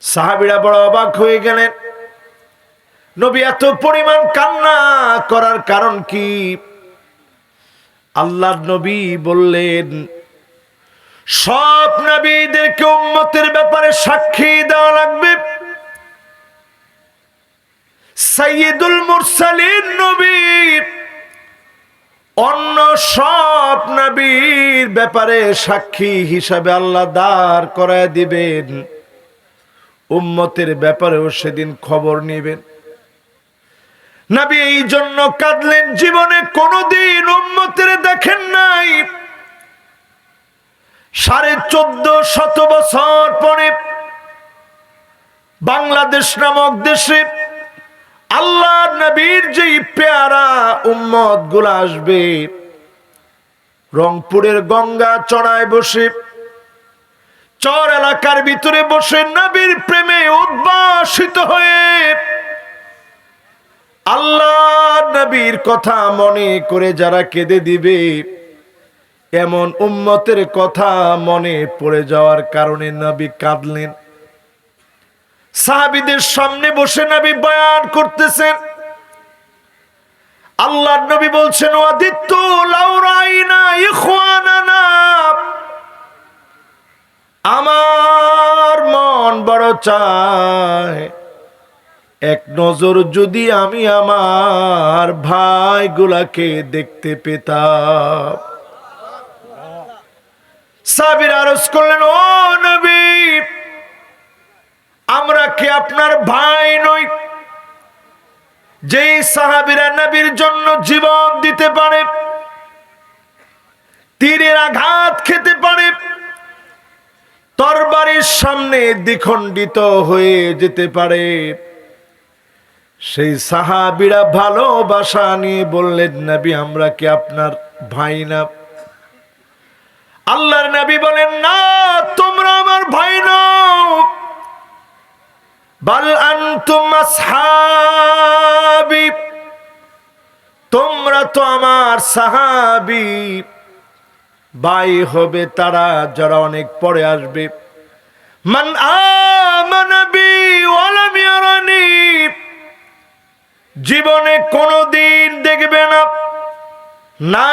সাহাবীরা বড় অবাক হয়ে গেলেন, নবী এত পরিমাণ কান্না করার কারণ কি? আল্লাহর নবী বললেন, সব নবীদেরকে উম্মতের ব্যাপারে সাক্ষী দেওয়া লাগবে। সাইয়্যিদুল মুরসালিন নবী অন্য সব নবীর ব্যাপারে সাক্ষী হিসাবে আল্লাহ দাঁড় করায় দিবেন, উম্মতের ব্যাপারেও সেদিন খবর নেবেন। নবী এই জন্য কাঁদলেন, জীবনে কোনদিন উম্মতের দেখেন নাই। 1450 বছর পরে বাংলাদেশ নামক দেশে আল্লাহর নবীর যেই পেয়ারা উম্মত গুলা আসবে, রংপুরের গঙ্গা চড়ায় বসে, চর এলাকার ভিতরে বসে নবীর প্রেমে উদ্ভাসিত হয়ে আল্লাহর নবীর কথা মনে করে যারা কেঁদে দিবে, এমন উম্মতের কথা মনে পড়ে যাওয়ার কারণে নবী কাঁদলেন। সাহাবীদের সামনে বসে নবী বয়ান করতেছেন। আল্লাহর নবী বলছেন, ওয়াদিতু লাউ রাইনা ইখওয়ানানা, আমার মন বড় চায় এক নজর যদি আমি আমার ভাইগুলাকে দেখতে পেতাম। সাহাবীরা আরজ করলেন, ও নবী, আমরা কি আপনার ভাই নই? যেই সাহাবীরা নবীর জন্য জীবন দিতে পারে, তীরের আঘাত খেতে পারে, তরবারির সামনে দ্বিখণ্ডিত হয়ে যেতে পারে, সেই সাহাবীরা ভালোবাসা নিয়ে বললেন, নবী আমরা কি আপনার ভাই না? আল্লাহর নবী বলেন, না, তোমরা আমার ভাই নও, বাল আনতুম আসহাবী, তোমরা তো আমার সাহাবী। ভাই হবে তারা যারা অনেক পরে আসবে। মান আমানা বি ওয়া লাম ইয়ারানি, জীবনে কোনদিন দেখবে না, না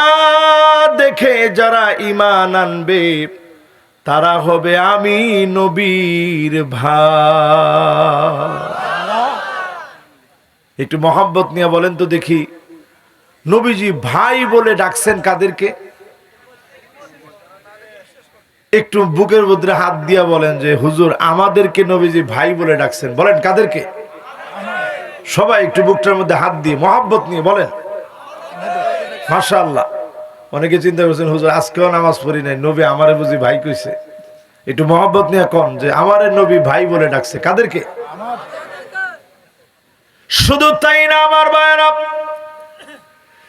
দেখে যারা ঈমান আনবে তারা হবে আমি নবীর ভাই। একটু মহব্বত নিয়ে বলেন তো দেখি, নবীজি ভাই বলে ডাকছেন কাদেরকে? একটু বুকের মধ্যে হাত দিয়া বলেন যে হুজুর আমাদেরকে নবীজি ভাই বলে ডাকছেন। বলেন কাদেরকে? সবাই একটু বুকটার মধ্যে হাত দিয়ে মহব্বত নিয়ে বলেন মাশাআল্লাহ। অনেকে চিন্তা করছেন হুজুর আজকেও নামাজ পড়ি নাই, নবী আমারে বুঝি ভাই কইছে। একটু মহব্বত নিয়ে কোন যে আমারে নবী ভাই বলে ডাকছে কাদেরকে? শুধু তাই না আমার ভাইরা,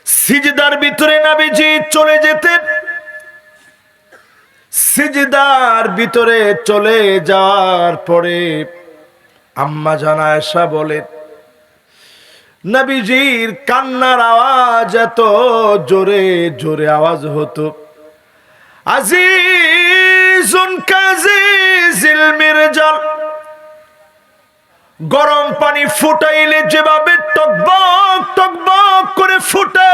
সিজদার ভিতরে নবীজি চলে যেতেন। সিজদার ভিতরে চলে যাওয়ার পরে আম্মা জান আয়েশা বলেন, নবীজির কান্নার আওয়াজ এত জোরে জোরে আওয়াজ হতো, আজিজুন কাজিজিল মিরজাল, গরম পানি ফুটাইলে যেভাবে টকবক টকবক করে ফুটে,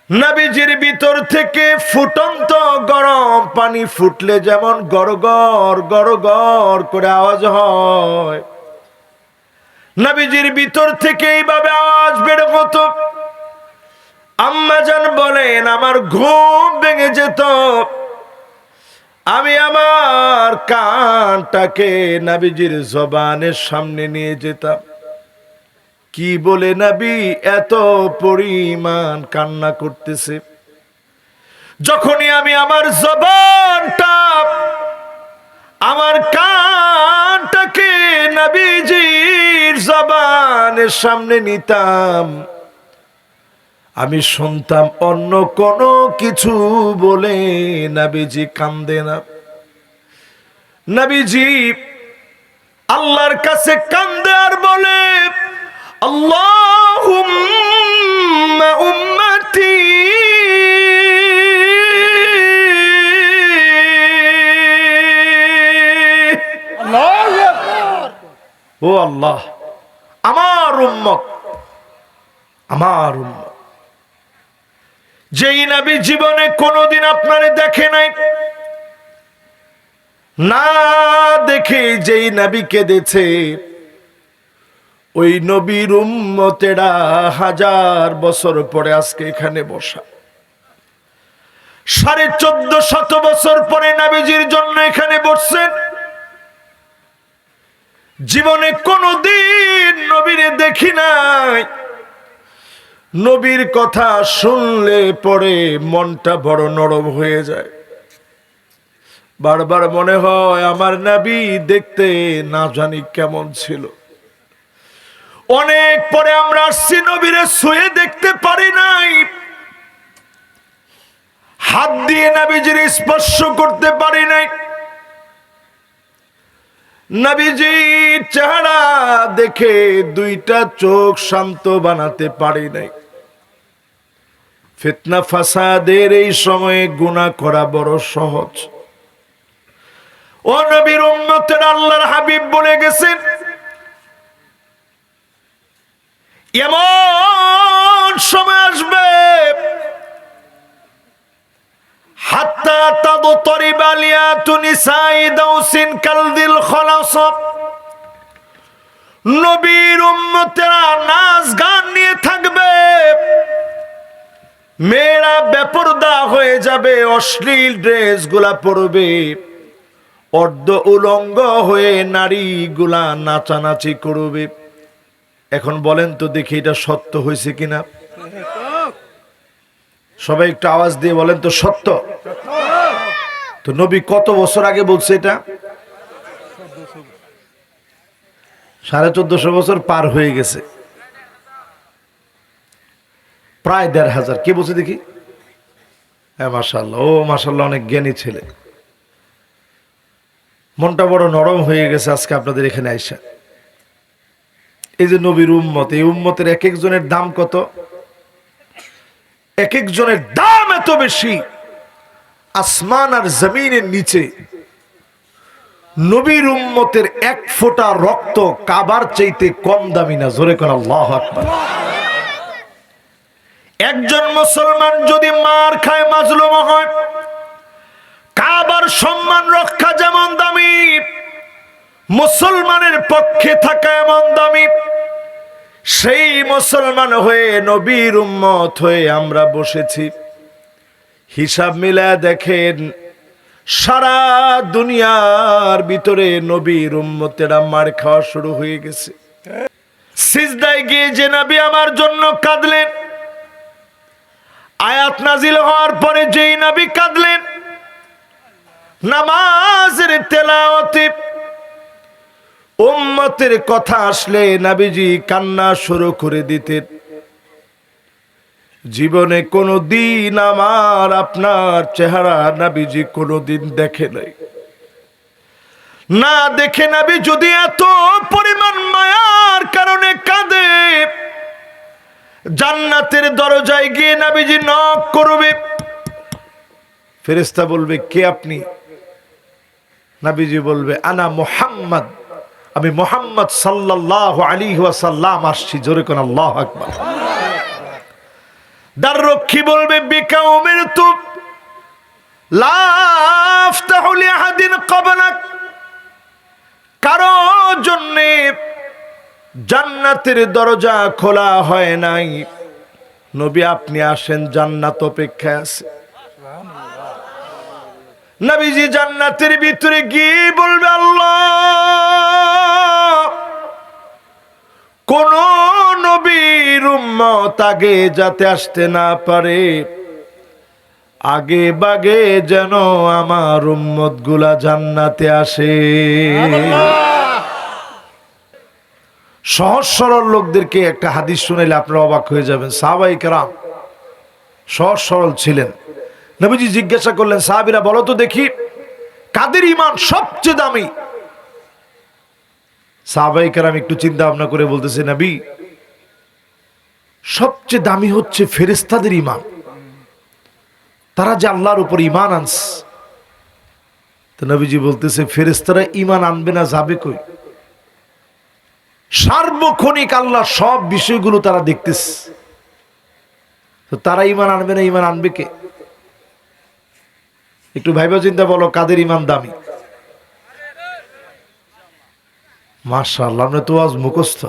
নবীজির ভিতর থেকে ফুটন্ত গরম পানি ফুটলে যেমন গড়গড় গড়গড় করে আওয়াজ হয়, নবীজির ভিতর থেকে এইভাবে আওয়াজ বের হতো। আম্মা জান বলেন, আমার ঘুম ভেঙে যেত, আমি আমার কানটাকে নবীজির জবানের সামনে নিয়ে যেতাম। কি বলে নবী এত পরিমাণ কান্না করতেছে, যখনই আমি আমার জবানটা আমার কানটাকে নবীজির জবানের সামনে নিতাম, আমি শুনতাম অন্য কোনো কিছু বলে নবীজি কান্দে না। নবীজি আল্লাহর কাছে কান্দে আর বলে, আল্লাহুম্মা উম্মতি, ও আল্লাহ, আমার উম্মত, আমার উম্মত যেই নবী জীবনে কোনোদিন আপনারে দেখে নাই, না দেখে যেই নবী কেঁদেছে, ওই নবীর উম্মতেরা 1000 বছর পরে আজকে এখানে বসা। 1450 বছর পরে নবীজির জন্য এখানে বসছেন। জীবনে কোনোদিন নবীরে দেখি নাই। নবীর কথা শুনলে পরে মনটা বড় নরম হয়ে যায়। বারবার মনে হয় আমার নবী দেখতে না জানি কেমন ছিল। অনেক পরে আমরা আসছি, নবীরে ছুঁয়ে দেখতে পারি নাই, হাত দিয়ে নবীজির স্পর্শ করতে পারি নাই, নবীজির চেহারা দেখে দুইটা চোখ শান্ত বানাতে পারি নাই। ফিতনা ফাসাদের এই সময়ে গুনাহ করা বড় সহজ। ও নবীর উম্মতের আল্লাহর হাবিব বলে গেছেন, এমন সময় আসবে হাত্তা তাদতরিবা লিয়াতু নিসাই দাউসিন কালদিল খলাস। নবীর উম্মতেরা নাচ গান নিয়ে থাকবে, মেয়েরা বেপরদা হয়ে যাবে, অশ্লীল ড্রেসগুলা পরবে, অর্ধ উলঙ্গ হয়ে নারীগুলা নাচানাচি করবে। এখন বলেন তো দেখি এটা সত্য হয়েছে কিনা? সবাই একটু আওয়াজ দিয়ে বলেন তো সত্য? তো নবী কত বছর আগে বলছে এটা? 1450 বছর পার হয়ে গেছে, প্রায় 1500। কে বলছে দেখি? হ্যাঁ মাশাআল্লাহ, ও মাশাআল্লাহ, অনেক জ্ঞানী ছেলে। মনটা বড় নরম হয়ে গেছে আজকে আপনাদের এখানে আইসা। এই যে নবীর উম্মত, এই উম্মতের এক একজনের দাম কত? এক একজনের দাম এত বেশি, আসমান আর জমিনের নিচে নবীর উম্মতের এক ফোঁটা রক্ত কাবার চাইতে কম দামি না। জোরে কোন আল্লাহু আকবার। একজন মুসলমান যদি মার খায়, মাজলুম হয়, কাবার সম্মান রক্ষা যেমন দামি, মুসলমানের পক্ষে থাকা এমন দামি। সেই মুসলমান হয়ে নবীর উম্মত হয়ে আমরা বসেছি। হিসাব মিলায় দেখেন, সারা দুনিয়ার ভিতরে নবীর উম্মতেরা মার খাওয়া শুরু হয়ে গেছে। সিজদায় গিয়ে যে নবী আমার জন্য কাঁদলেন, আয়াত নাজিল হওয়ার পরে যেই নবী কাঁদলেন, নামাজের তেলাওয়াতে উম্মতের কথা আসলে নবীজি কান্না শুরু করে দিতেন। জীবনে কোনদিন আমার আপনার চেহারা নবীজি কোনদিন দেখে নাই। না দেখে নবী যদি এত পরিমাণ মায়ার কারণে কাঁদে, জান্নাতের দরজায় গিয়ে নবীজি নক করবে, ফেরেশতা বলবে কে আপনি? নবীজি বলবে আনা মুহাম্মদ, আমি মুহাম্মদ সাল্লাল্লাহু আলাইহি ওয়াসাল্লাম আসছি। জোরে কোন আল্লাহু আকবার। দ্বাররক্ষী বলবে বিকা উমিরতু লা আফতাহু লিআহাদিন ক্বাবলাক, কারো জন্য জান্নাতের দরজা খোলা হয় নাই, নবী আপনি আসেন, জান্নাত অপেক্ষায় আছে। নবীজি জান্নাতের ভিতরে গিয়ে বলবে আল্লাহ, কোন নবীর উম্মত আগে যাতে আসতে না পারে, আগে বাগে যেন আমার উম্মত গুলা জান্নাতে আসে। সহজ সরল লোকদেরকে একটা হাদিস শুনাইলে আপনারা অবাক হয়ে যাবেন। সাহাবায়ে কেরাম সহজ সরল ছিলেন। নবীজি জিজ্ঞাসা করলেন, সাহাবীরা বলো তো দেখি কাদের ঈমান সবচেয়ে দামি? সাহাবায়ে কেরাম একটু চিন্তা ভাবনা করে বলতেছে, নবী সবচেয়ে দামি হচ্ছে ফেরেশতাদের ঈমান। তারা যে আল্লাহর উপর ঈমান আনছে, তো নবীজি বলতেছে ফেরেশতারা ঈমান আনবে না যাবে কই? সার্বক্ষণিক আল্লাহ সব বিষয়গুলো তারা দেখতেছে, তো তারা ঈমান আনবে না, ঈমান আনবে কে? একটু ভাইবা চিন্তা বলো, কাদের ঈমান দামি? মাশাআল্লাহ, আমরা তো আজ মুখস্থ।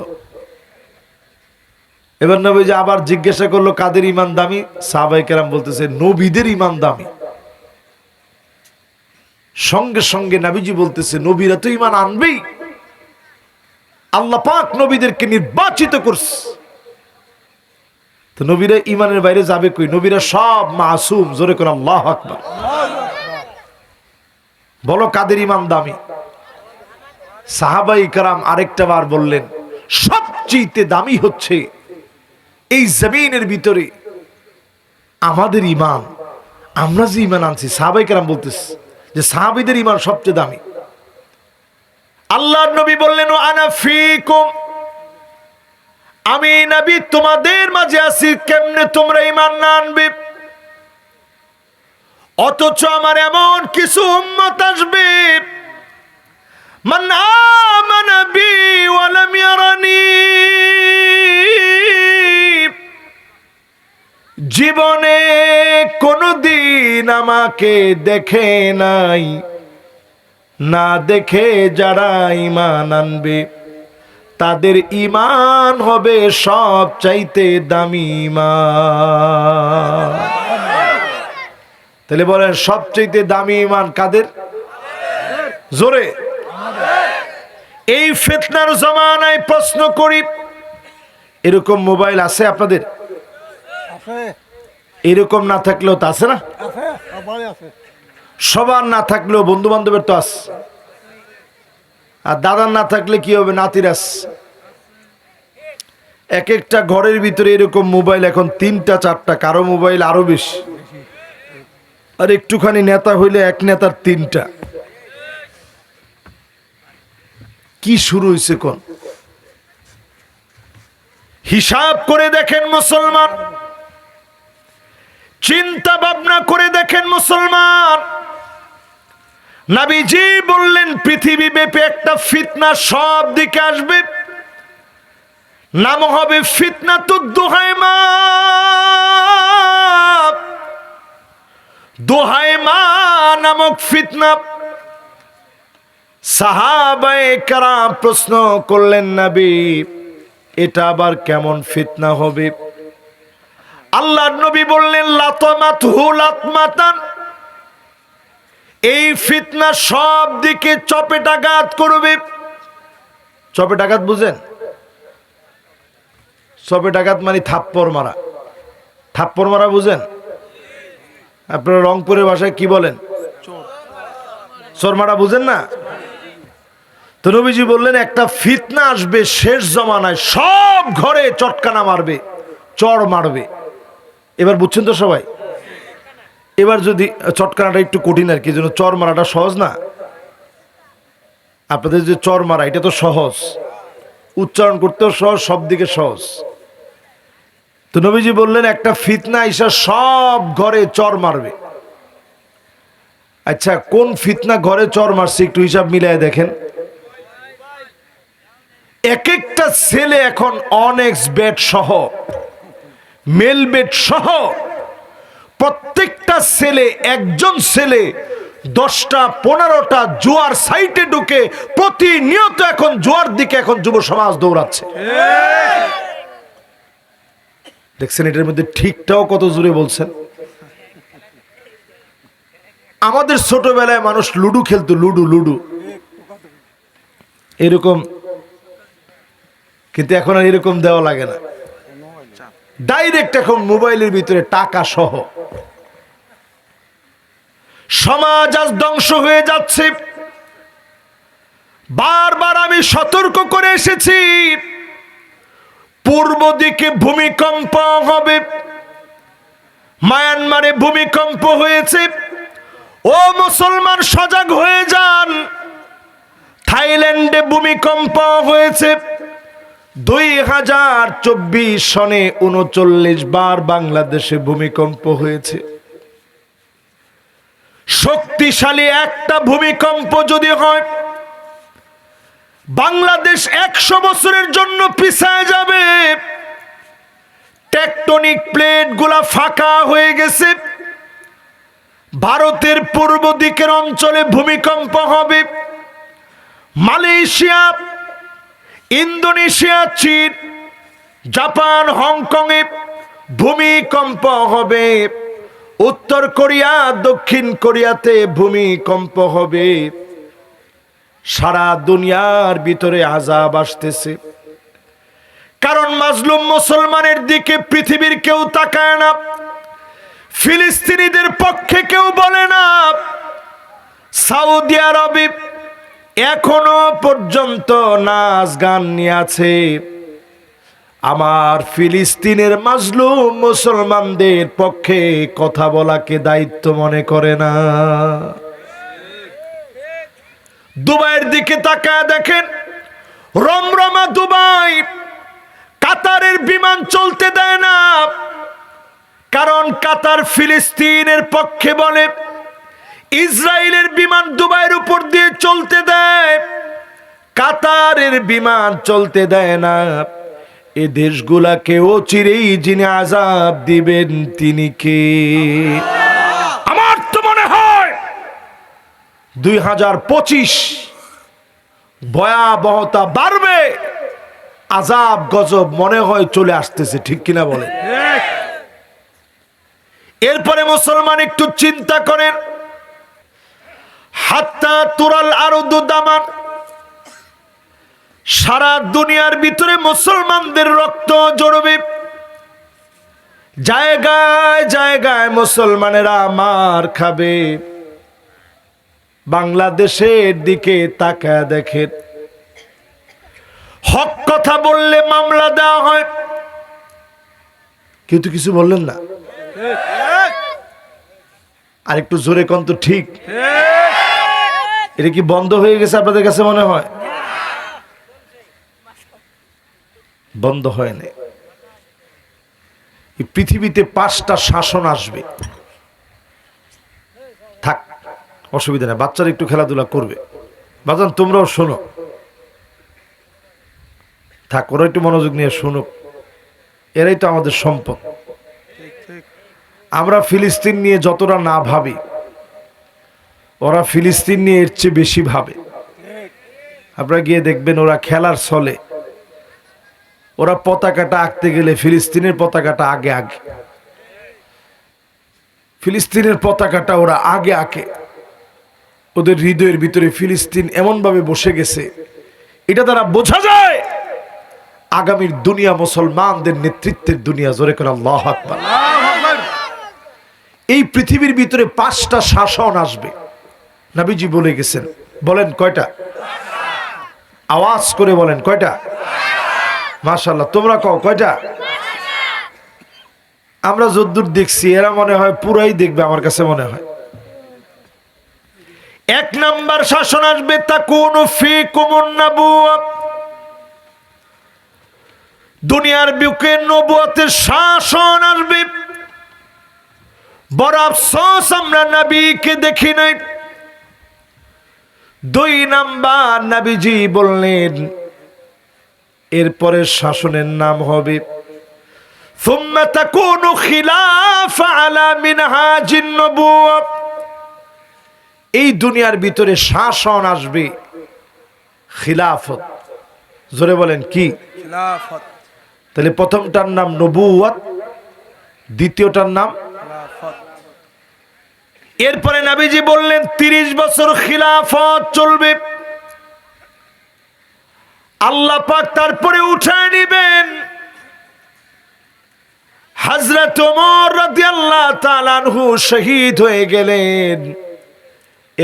এবার নবীজি আবার জিজ্ঞাসা করলো কাদের ঈমান দামি? সাহাবায়ে কেরাম বলতেছে নবীদের ঈমান দামি। সঙ্গে সঙ্গে নবীজি বলতেছে নবীরা তো ঈমান আনবেই, আল্লাহ পাক নবীদেরকে নির্বাচিত করছে, তো নবীরা ঈমানের বাইরে যাবে কই? নবীরা সব মাসুম। জোরে করে আল্লাহু আকবার। বলো কাদের ঈমান দামি? সাহাবায়ে কেরাম আরেকটা বার বললেন সবচেয়ে দামি হচ্ছে এই জমিনের ভিতরে আমাদের ঈমান, আমরা যে ঈমান আনছি। সাহাবায়ে কেরাম বলতেছে যে সাহাবীদের ঈমান সবচেয়ে দামি। আল্লাহর নবী বললেন ও আনা ফীকুম, আমি নবী তোমাদের মাঝে আছি, কেমনে তোমরা ঈমান না আনবে? অথচ আমার এমন কিছু উম্মত আসবে মান আমানা বি ওয়া লাম ইয়ারানি, জীবনে কোনদিন আমাকে দেখে নাই, না দেখে যারা ঈমান আনবে তাদের ঈমান হবে সবচাইতে দামি ঈমান। তাহলে বলেন সবচাইতে দামি ঈমান কাদের? জোরে। এই ফিতনার জামানায় প্রশ্ন করি, এরকম মোবাইল আছে আপনাদের? এরকম না থাকলেও তো আছে না? সবার না থাকলেও বন্ধু বান্ধবের তো আছে। আর দাদার না থাকলে কি হবে? নাতির আছে। এক একটা ঘরের ভিতরে এরকম মোবাইল এখন 3টা 4টা, কারো মোবাইল আরো বেশি। আর একটুখানি নেতা হইলে এক নেতার 3টা। কি শুরু হয়েছে কোন? হিসাব করে দেখেন মুসলমান, চিন্তা ভাবনা করে দেখেন মুসলমান। নবীজি বললেন পৃথিবী ব্যাপী একটা ফিতনা সব দিকে আসবে, নাম হবে ফিতনাতুদ দুহাইমা। দুহাইমা নামক ফিতনা। সাহাবায়ে কেরাম প্রশ্ন করলেন নবী এটা আবার কেমন ফিতনা হবে? আল্লাহর নবী বললেন লাতমাতহু লাতমাতান, এই ফিতনা সব দিকে চপেটাঘাত করবে। চপেটাঘাত বুঝেন? চপেটাঘাত মানে থাপ্পড় মারা। থাপ্পড় মারা বুঝেন? আপনারা রংপুরের ভাষায় কি বলেন? চোর মারা বুঝেন না? তো নবীজি বললেন একটা ফিতনা আসবে শেষ জমানায়, সব ঘরে চটকানা মারবে, চর মারবে। এবার বুঝছেন তো সবাই? এবার যদি চটকানাটা একটু কঠিন আর কি, যেন চর মারাটা সহজ না। আপনাদের যে চর মারা এটা তো সহজ, উচ্চারণ করতেও সহজ, সব দিকে সহজ। তো নবীজি বললেন একটা ফিতনা এসে সব ঘরে চর মারবে। আচ্ছা কোন ফিতনা ঘরে চর মারছে একটু হিসাব মিলায় দেখেন। এক একটা ছেলে এখন অনেক্স বেড সহ, মেল বেড সহ, প্রত্যেকটা ছেলে, একজন ছেলে 10টা 15টা জুয়ার সাইটে ঢুকে প্রতিনিয়ত এখন জুয়ার দিকে এখন যুব সমাজ দৌড়াচ্ছে। দেখছেন এটার মধ্যে ঠিকটাও কত জোরে বলছেন। আমাদের ছোটবেলায় মানুষ লুডু খেলতো, লুডু লুডু এরকম, কিন্তু এখন আর এরকম দেওয়া লাগে না, ডাইরেক্ট এখন মোবাইলের ভিতরে টাকা সহ। সমাজ আজ ধ্বংস হয়ে যাচ্ছে। বারবার আমি সতর্ক করে এসেছি পূর্ব দিকে ভূমিকম্প হবে। মায়ানমারে ভূমিকম্প হয়েছে, ও মুসলমান সজাগ হয়ে যান। থাইল্যান্ডে ভূমিকম্প হয়েছে। 2024 সনে 39 বার বাংলাদেশে ভূমিকম্প হয়েছে। শক্তিশালী একটা ভূমিকম্প যদি হয়, বাংলাদেশ 100 বছরের জন্য পিছায় যাবে। টেকটনিক প্লেট গুলা ফাঁকা হয়ে গেছে। ভারতের পূর্ব দিকের অঞ্চলে ভূমিকম্প হবে। মালয়েশিয়া, ইন্দোনেশিয়া, চীন, জাপান, হংকং এ ভূমিকম্প হবে। উত্তর কোরিয়া, দক্ষিণ কোরিয়াতে ভূমিকম্প হবে। সারা দুনিয়ার ভিতরে আযাব আসতেছে। কারণ মাজলুম মুসলমানের দিকে পৃথিবীর কেউ তাকায় না, ফিলিস্তিনিদের পক্ষে কেউ বলে না। সৌদি আরবে এখনো পর্যন্ত নাচ গান নিয়ে আছে। আমার ফিলিস্তিনের মাজলুম মুসলমানদের পক্ষে কথা বলাকে দায়িত্ব মনে করে না। দুবাইয়ের দিকে তাকায় দেখেন, রমরমা দুবাই, কাতারের বিমান চলতে দেয় না। কারণ কাতার ফিলিস্তিনের পক্ষে বলে, ইসরায়েলের বিমান দুবাইয়ের উপর দিয়ে চলতে দেয়, কাতারের বিমান চলতে দেয় না। এ দেশগুলাকে অচিরেই যিনি আযাব দিবেন তিনি কে? আমার তো মনে হয় 2025 ভয়াবহতা বাড়বে, আযাব গজব মনে হয় চলে আসতেছে, ঠিক কিনা বলেন? এরপরে মুসলমান একটু চিন্তা করেন, হাত্তা তুরাল আরদু দামান, সারা দুনিয়ার ভিতরে মুসলমানদের রক্ত জড়বে। জায়গায় জায়গায় মুসলমানেরা মার খাবে। বাংলাদেশের দিকে তাকায় দেখেন, হক কথা বললে মামলা দেওয়া হয়। কেউ তো কিছু বললেন না, আর একটু জোরে কোন তো ঠিক। এটা কি বন্ধ হয়ে গেছে আপনাদের কাছে মনে হয়? বন্ধ হয় না। এই পৃথিবীতে 5টা শাসন আসবে। থাক, অসুবিধা নেই, বাচ্চারা একটু খেলাধুলা করবে। বাজান তোমরাও শোনো, থাক, ওরা একটু মনোযোগ নিয়ে শুনুক। এরাই তো আমাদের সম্পদ। আমরা ফিলিস্তিন নিয়ে যতটা না ভাবি, ওরা ফিলিস্তিন নিয়ে এর চেয়ে বেশি ভাবে। আপনারা গিয়ে দেখবেন, ওরা খেলার ছলে ওরা পতাকাটা আঁকতে গেলে ফিলিস্তিনের পতাকাটা আগে আগে, ফিলিস্তিনের পতাকাটা ওরা আগে আঁকে। ওদের হৃদয়ের ভিতরে ফিলিস্তিন এমন ভাবে বসে গেছে, এটা দ্বারা বোঝা যায় আগামীর দুনিয়া মুসলমানদের নেতৃত্বের দুনিয়া। জোরে করে আল্লাহু আকবার। এই পৃথিবীর ভিতরে 5টা শাসন আসবে, নবীজি বলে গেছেন। বলেন কয়টা? আওয়াজ করে বলেন কয়টা? মাশাআল্লাহ, তোমরা কও কয়টা? আমরা যদ্দূর দেখছি, এরা মনে হয় পুরাই দেখবে, আমার কাছে মনে হয়। 1 নাম্বার শাসন আসবে, তাকুনু ফীকুমুন নাবুওয়া। দুনিয়ার বুকে নবুয়তের শাসন আসবে। বড় আফসোস আমরা নবীকে দেখি নাই। 2 নাম্বার নবীজি বললেন, এরপরে শাসনের নাম হবে সুম্মা তাকুনু খিলাফা আলা মিনহাজিন নবুওয়া। এই দুনিয়ার ভিতরে শাসন আসবে খিলাফত। জোরে বলেন কি? খিলাফত। তাহলে প্রথমটার নাম নবুওয়াত, দ্বিতীয়টার নাম খিলাফত। এরপরে নবীজি বললেন 30 বছর খিলাফত চলবে। আল্লাহ পাক তারপরে উঠায় নিবেন। হযরত ওমর রাদিয়াল্লাহু তাআলা আনহু শহীদ হয়ে গেলেন।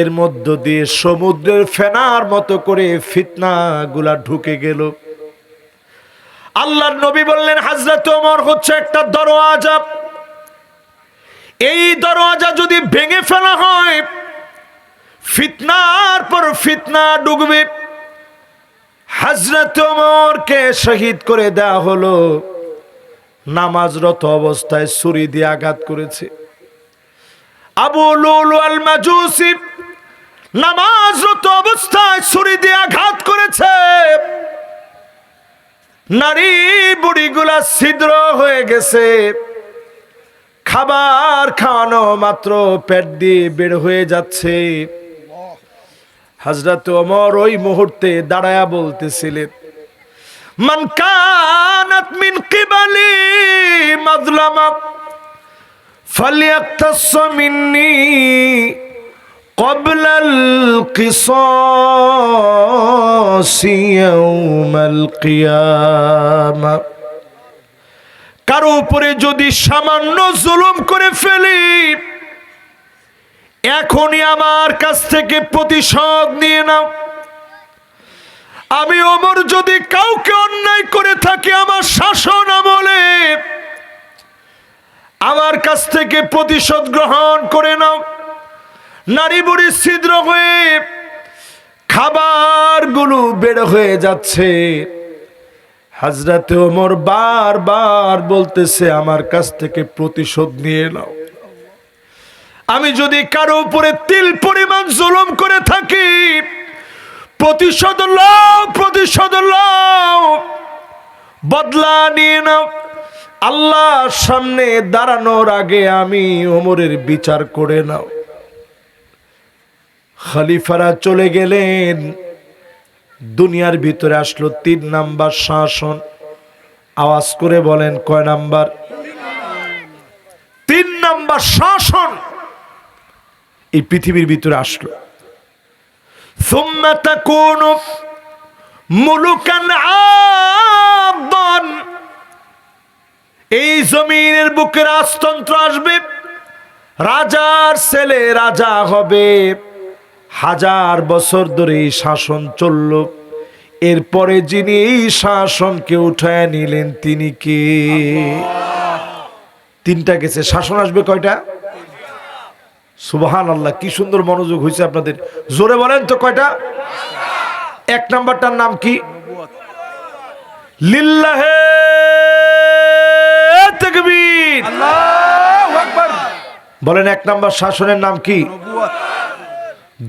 এর মধ্য দিয়ে সমুদ্রের ফেনার মতো করে ফিতনাগুলা ঢুকে গেল। আল্লাহর নবী বললেন, হযরত ওমর হচ্ছে একটা দরওয়াজা। এই দরওয়াজা যদি ভেঙে ফেলা হয়, ফিতনার পর ফিতনা ঢুকবে। হযরত ওমরকে শহীদ করে দেওয়া হলো। নামাজরত অবস্থায় ছুরি দিয়ে আঘাত করেছে। আবু লুলু আল মাজুসি নামাজরত অবস্থায় ছুরি দিয়ে আঘাত করেছে। নারী বুড়িগুলা ছিদ্র হয়ে গেছে, খাবার খাওয়ানো মাত্র পেট দিয়ে বের হয়ে যাচ্ছে। হযরত ওমর ওই মুহূর্তে দাঁড়ায়া বলতেছিলেন, মান কানাত মিন কিবালি মাজলামা ফালইয়াকতাস মিন্নি ক্বাবলাল কিসাস ইয়াউমাল কিয়ামা। কারো উপরে যদি সামান্য জুলুম করে ফেলি, এখনই আমার কাছ থেকে প্রতিশোধ নিয়ে নাও। আমি ওমর যদি কাউকে অন্যায় করে থাকি আমার শাসন আমলে, আমার কাছ থেকে প্রতিশোধ গ্রহণ করে নাও। নারী বুড়ি ছিদ্র হয়ে খাবারগুলো বের হয়ে যাচ্ছে। হযরত ওমর বারবার বলতেছে, আমার কাছ থেকে প্রতিশোধ নিয়ে নাও। আমি যদি কারো উপরে তিল পরিমাণ জুলুম করে থাকি, প্রতিশোধ লও, প্রতিশোধ লও, বদলা নিয়ে নাও। আল্লাহর সামনে দাঁড়ানোর আগে আমি ওমরের বিচার করে নাও। খলিফারা চলে গেলেন। দুনিয়ার ভিতরে আসলো 3 নাম্বার শাসন। আওয়াজ করে বলেন কয় নাম্বার? 3 নাম্বার শাসন এই পৃথিবীর ভিতরে আসলো। সুম্মা তাকুনু মুলুকান আবদান, এই জমিনের বুকে রাজতন্ত্র আসবে, রাজার ছেলে রাজা হবে। 1000 বছর ধরে এই শাসন চলল। এরপরে যিনি এই শাসনকে উঠায় নিলেন তিনি কে? 3টা গেছে, শাসন আসবে কয়টা? সুবহানাল্লাহ, কি সুন্দর মনোযোগ হয়েছে আপনাদের। জোরে বলেন তো কয়টা? 1 নাম্বারটার নাম কি? লিল্লাহে তাকবীর, আল্লাহু আকবার। বলেন 1 নাম্বার শাসনের নাম কি?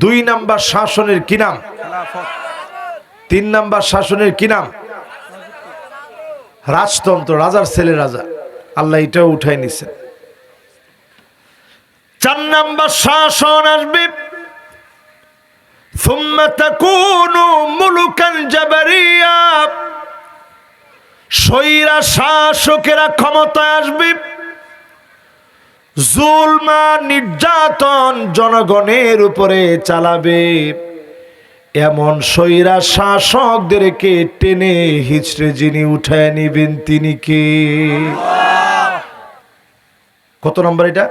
2 নাম্বার শাসনের কি নাম? 3 নাম্বার শাসনের কি নাম? রাজতন্ত্র, রাজার ছেলে রাজা। আল্লাহ এটাও উঠায় নিছেন। 4 নাম্বার শাসন আসবে, সুম্মা তাকুনু মুলুকান জাবারিয়া, স্বৈরা শাসকেরা ক্ষমতায় আসবে, জুলমা নির্যাতন জনগণের উপরে চালাবে। এমন স্বৈরা শাসকদেরকে টেনে হিচড়ে যিনি উঠায় নিবেন তিনি কে? কত নম্বর এটা?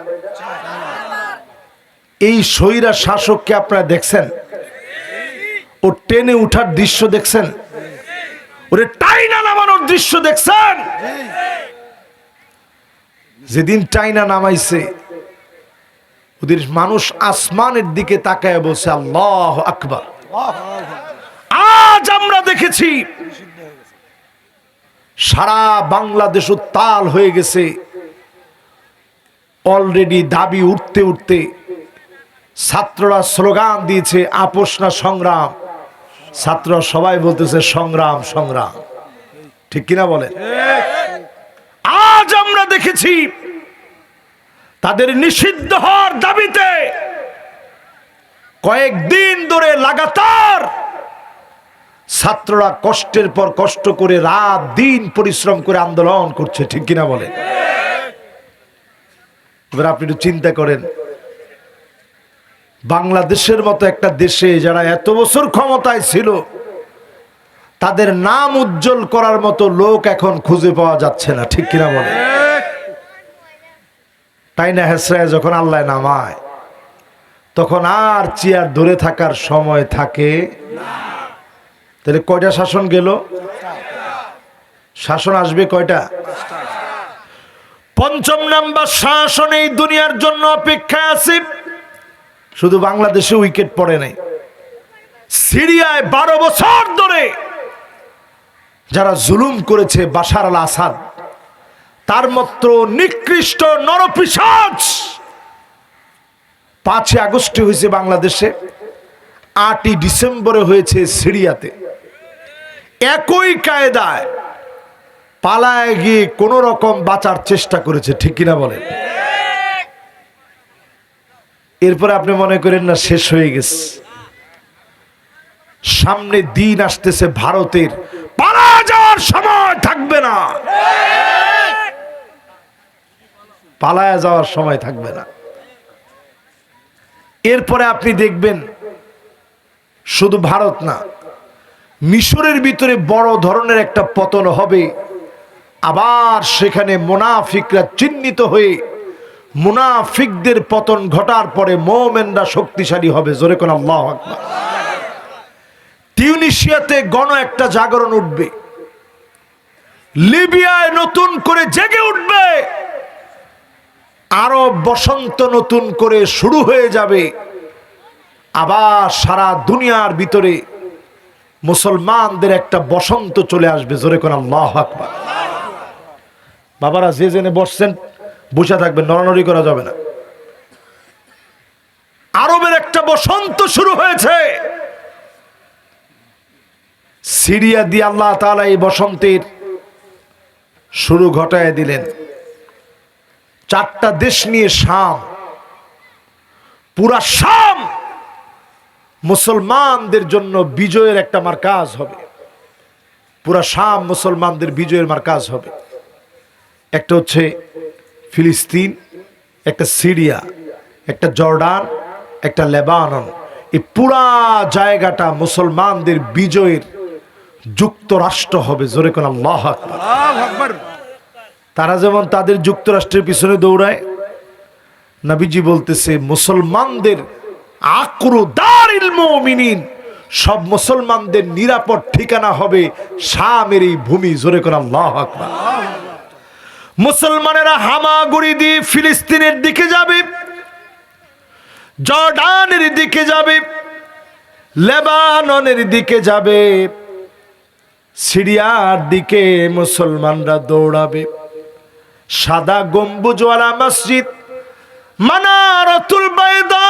এই স্বৈরা শাসককে আপনারা দেখছেন? ও টেনে উঠার দৃশ্য দেখছেন? ওরে টাইনা নামানোর দৃশ্য দেখছেন? যেদিন টাইনা নামাইছে, ওদের মানুষ আসমানের দিকে তাকায় বলছে আল্লাহু আকবার। আজ আমরা দেখেছি সারা বাংলাদেশ উত্তাল হয়ে গেছে। অলরেডি দাবি উঠতে উঠতে ছাত্ররা স্লোগান দিয়েছে, আপোষ না সংগ্রাম। ছাত্ররা সবাই বলতেছে সংগ্রাম সংগ্রাম, ঠিক কিনা বলেন? আজ আমরা দেখেছি তাদের নিষিদ্ধ হওয়ার দাবিতে কয়েকদিন ধরে লাগাতার ছাত্ররা কষ্টের পর কষ্ট করে রাত দিন পরিশ্রম করে আন্দোলন করছে, ঠিক কিনা বলেন? এবার আপনি একটু চিন্তা করেন, বাংলাদেশের মতো একটা দেশে যারা এত বছর ক্ষমতায় ছিল, তাদের নাম উজ্জ্বল করার মতো লোক এখন খুঁজে পাওয়া যাচ্ছে না, ঠিক কিনা বলেন? তাই না? হেসরায় যখন আল্লাহ নামায় তখন আর চেয়ার ধরে থাকার সময় থাকে না। তাহলে কয়টা শাসন গেল? শাসন আসবে কয়টা? 5 নাম্বার শাসন এই দুনিয়ার জন্য অপেক্ষায় আছে। শুধু বাংলাদেশে উইকেট পড়ে নাই, সিরিয়ায় 12 বছর ধরে যারা জুলুম করেছে বাশার আল আসাদ, তার মতো নিকৃষ্ট নরপিশাচ 5 আগস্টে হয়েছে বাংলাদেশে, 8 ডিসেম্বরে হয়েছে সিরিয়াতে। একই কায়দায় পালায় গিয়ে কোন রকম বাঁচার চেষ্টা করেছে, ঠিক কিনা বলেন? এরপরে আপনি মনে করেন না শেষ হয়ে গেছে। সামনে দিন আসতেছে ভারতের, পালা যাওয়ার সময় থাকবে না, পালায়া যাওয়ার সময় থাকবে না। এরপরে আপনি দেখবেন শুধু ভারত না, মিশরের ভিতরে বড় ধরনের একটা পতন হবে। আবার সেখানে মুনাফিকরা চিহ্নিত হয়ে মুনাফিকদের পতন ঘটার পরে মুমিনরা শক্তিশালী হবে। জোরে কোন আল্লাহু আকবার। তিউনিসিয়াতে গণ একটা জাগরণ উঠবে, লিবিয়ায় নতুন করে জেগে উঠবে, আরব বসন্ত নতুন করে শুরু হয়ে যাবে। আবার সারা দুনিয়ার ভিতরে মুসলমানদের একটা বসন্ত চলে আসবে। জোরে কোন আল্লাহু আকবার। বাবারা যে জেনে বসছেন বসে থাকবেন, নড়ানড়ি করা যাবে না। আরবের একটা বসন্ত শুরু হয়েছে। সিরিয়া দিয়ে আল্লাহ তাআলা এই বসন্তের শুরু ঘটায় দিলেন। 4টা দেশ নিয়ে শাম, পুরা শাম মুসলমানদের জন্য বিজয়ের একটা মার্কাজ হবে। পুরা শাম মুসলমানদের বিজয়ের মার্কাজ হবে। একটা হচ্ছে ফিলিস্তিন, একটা সিরিয়া, একটা জর্ডান, একটা লেবানন। এই পুরা জায়গাটা মুসলমানদের বিজয়ের যুক্তরাষ্ট্র হবে। জোরে কোন আল্লাহু আকবার। তারা যেমন তাদের যুক্তরাষ্ট্রের পিছনে দৌড়ায়, নবীজি বলতেছে মুসলমানদের আকরু দারিল মুমিনিন, সব মুসলমানদের নিরাপদ ঠিকানা হবে শামের এই ভূমি। জোরে কোন আল্লাহু আকবার। মুসলমানেরা হামাগুড়ি দিয়ে ফিলিস্তিনের দিকে যাবে, জর্ডানের দিকে যাবে, লেবাননের দিকে যাবে, সিরিয়ার দিকে মুসলমানরা দৌড়াবে। সাদা গম্বুজওয়ালা মসজিদ মানারাতুল বাইদা,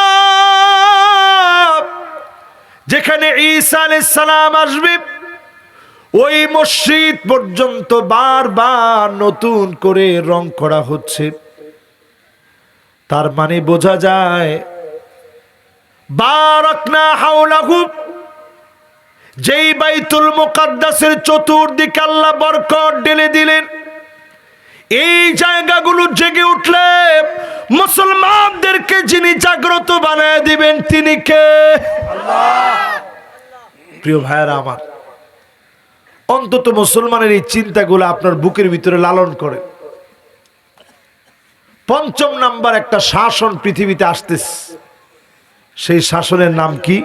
যেখানে ঈসা আলাইহিস সালাম আসবে, ওই মসজিদ পর্যন্ত বারবার নতুন করে রং করা হচ্ছে। তার মানে বোঝা যায় বারাকনা হাওলাহু, যেই বাইতুল মুকাদ্দাসের চতুর্দিকে আল্লাহ বরকত ঢেলে দিলেন, এই জায়গাগুলো জেগে উঠলে মুসলমানদেরকে যিনি জাগ্রত বানায় দিবেন তিনি কে? আল্লাহ। প্রিয় ভাইরা আমার, অন্তত মুসলমানের এই চিন্তাগুলো আপনার বুকের ভিতরে লালন করে। 5ম নাম্বার একটা শাসন পৃথিবীতে আসতেছে, সেই শাসনের নাম কি?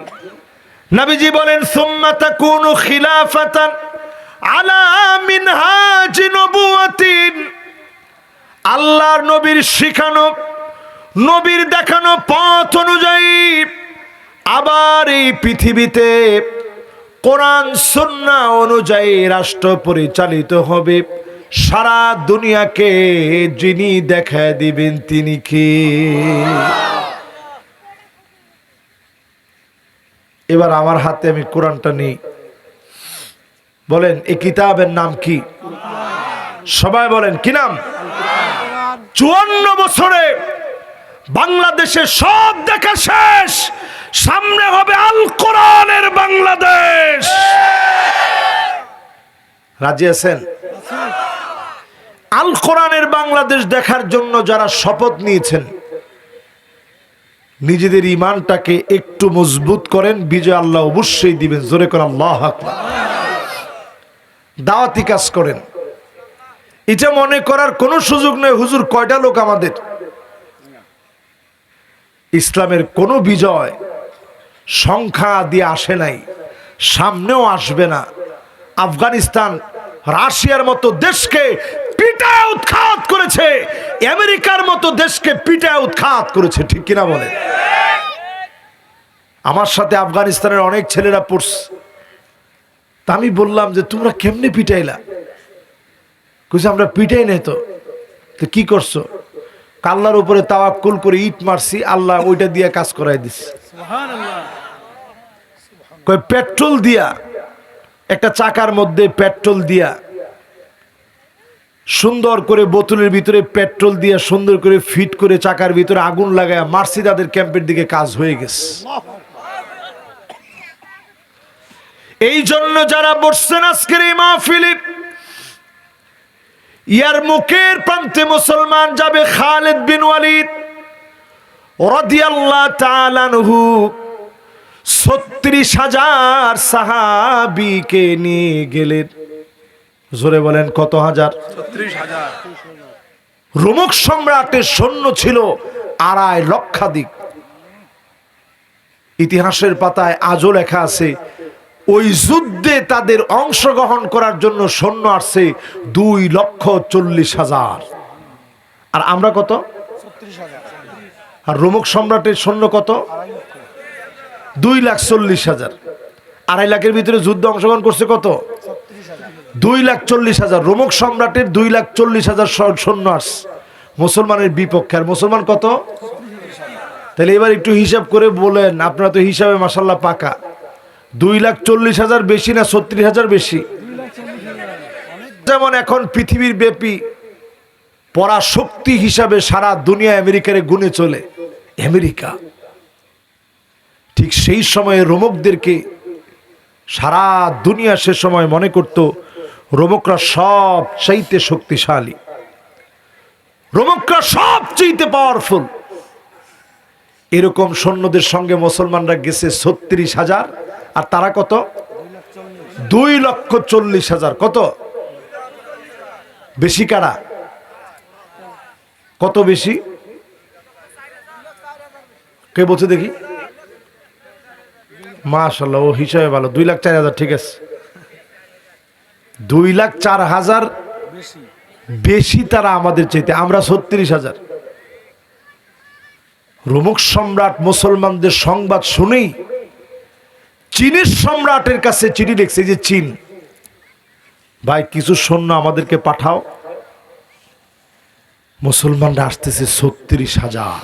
নবীজি বলেন সুম্মা তাকুনু খিলাফাতান আলা মিনহাজ নবুওয়াতিন, আল্লাহর নবীর শিখানো, নবীর দেখানো পথ অনুযায়ী আবার এই পৃথিবীতে কোরআন সুন্নাহ অনুযায়ী রাষ্ট্র পরিচালিত হবে। সারা দুনিয়াকে যিনি দেখায় দিবেন তিনি কে? এবার আমার হাতে আমি কোরআনটা নিই, বলেন এই কিতাবের নাম কি? সবাই বলেন কি নাম? 54 বছরে বাংলাদেশে সব দেখা শেষ, সামনে হবে আল কোরআনের বাংলাদেশ। রাজি আছেন? আল কোরআনের বাংলাদেশ দেখার জন্য যারা শপথ নিয়েছেন, নিজেদের ঈমানটাকে একটু মজবুত করেন, বিজয় আল্লাহ অবশ্যই দিবেন। জোরে করে আল্লাহু আকবার। দাওয়াতি কাজ করেন, এটা মনে করার কোনো সুযোগ নেই হুজুর কয়টা লোক আমাদের। ইসলামের কোনো বিজয় সংখ্যা দিয়ে আসে নাই, সামনেও আসবে না। আফগানিস্তান রাশিয়ার মতো দেশকে পিটায় উৎখাত করেছে, আমেরিকার মতো দেশকে পিটায় উৎখাত করেছে, ঠিক কিনা বলে? আমার সাথে আফগানিস্তানের অনেক ছেলেরা পড়ছে, তা আমি বললাম যে তোমরা কেমনে পিটাইলা? কইছে আমরা পিটাই নাই তো। তো কি করছো? আল্লাহর উপরে তাওয়াক্কুল করে ইট মারছি, আল্লাহ ওইটা দিয়ে কাজ করাই দিছে। কই পেট্রোল দিয়া, একটা চাকার মধ্যে পেট্রোল দিয়া সুন্দর করে বোতলের ভিতরে পেট্রোল দিয়া সুন্দর করে ফিট করে চাকার ভিতরে আগুন লাগায় মারছি, তাদের ক্যাম্পের দিকে কাজ হয়ে গেছে। এই জন্য যারা বসছেন আজকের এই মাহফিলে, ইয়ারমুকের প্রান্তে মুসলমান যাবে, খালিদ বিন ওয়ালিদ রাদিয়াল্লাহু তাআলা আনহু ৩৬,০০০ সাহাবীকে নিয়ে গেলেন। জোরে বলেন কত হাজার? ৩৬,০০০। রোমক সম্রাটের সৈন্য ছিল ২.৫ লক্ষাধিক। ইতিহাসের পাতায় আজও লেখা আছে ওই যুদ্ধে তাদের অংশগ্রহণ করার জন্য সৈন্য আসছে ২,৪০,০০০। আর আমরা কত? ৩৬,০০০। আর রোমক সম্রাটের সৈন্য কত? ২,৪০,০০০। ২.৫ লাখের ভিতরে যুদ্ধ অংশগ্রহণ করছে কত? ২,৪০,০০০। রোমক সম্রাটের ২,৪০,০০০ সৈন্য আসছে মুসলমানের বিপক্ষে। আর মুসলমান কত? তাহলে এবার একটু হিসাব করে বলেন, আপনারা তো হিসাবে মাশাআল্লাহ পাকা। ২,৪০,০০০ বেশি না ৩৬,০০০ বেশি? যেমন এখন পৃথিবীর ব্যাপী পরাশক্তি হিসাবে সারা দুনিয়া আমেরিকারে গুণে চলে, আমেরিকা, ঠিক সেই সময়ে রোমকদেরকে সারা দুনিয়া সে সময় মনে করত রোমকরা সব চাইতে শক্তিশালী, রোমকরা সব চাইতে পাওয়ারফুল। এরকম সৈন্যদের সঙ্গে মুসলমানরা গেছে ৩৬,০০০। আর তারা কত? ২,৪০,০০০। কত বেশি? কারা কত বেশি? কে বলছে দেখি? মাশাআল্লাহ, ও হিসাবে ভালো। ২,০৪,০০০। ঠিক আছে, ২,০৪,০০০ বেশি তারা আমাদের চাইতে, আমরা ৩৬,০০০। রোমক সম্রাট মুসলমানদের সংবাদ শুনেই চীনের সম্রাটের কাছে চিঠি লিখছে যে, চীন ভাই কিছু সৈন্য আমাদেরকে পাঠাও, মুসলমানরা আসতেছে ৩৬,০০০।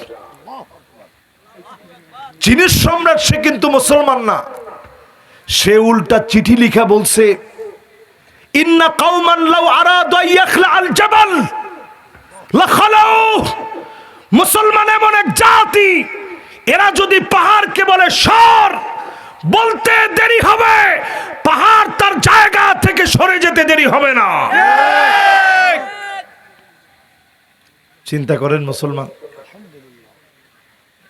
চীনের সম্রাট সে কিন্তু মুসলমান না, সে উল্টা চিঠি লিখা বলছে, ইন্না কওমান লাউ আরাদু আইয়াখলা আল জাবাল লাখালাউ। মুসলমান এমন এক জাতি, এরা যদি পাহাড়কে বলে সর, বলতে দেরি হবে, পাহাড় তার জায়গা থেকে সরে যেতে দেরি হবে না। চিন্তা করেন মুসলমান,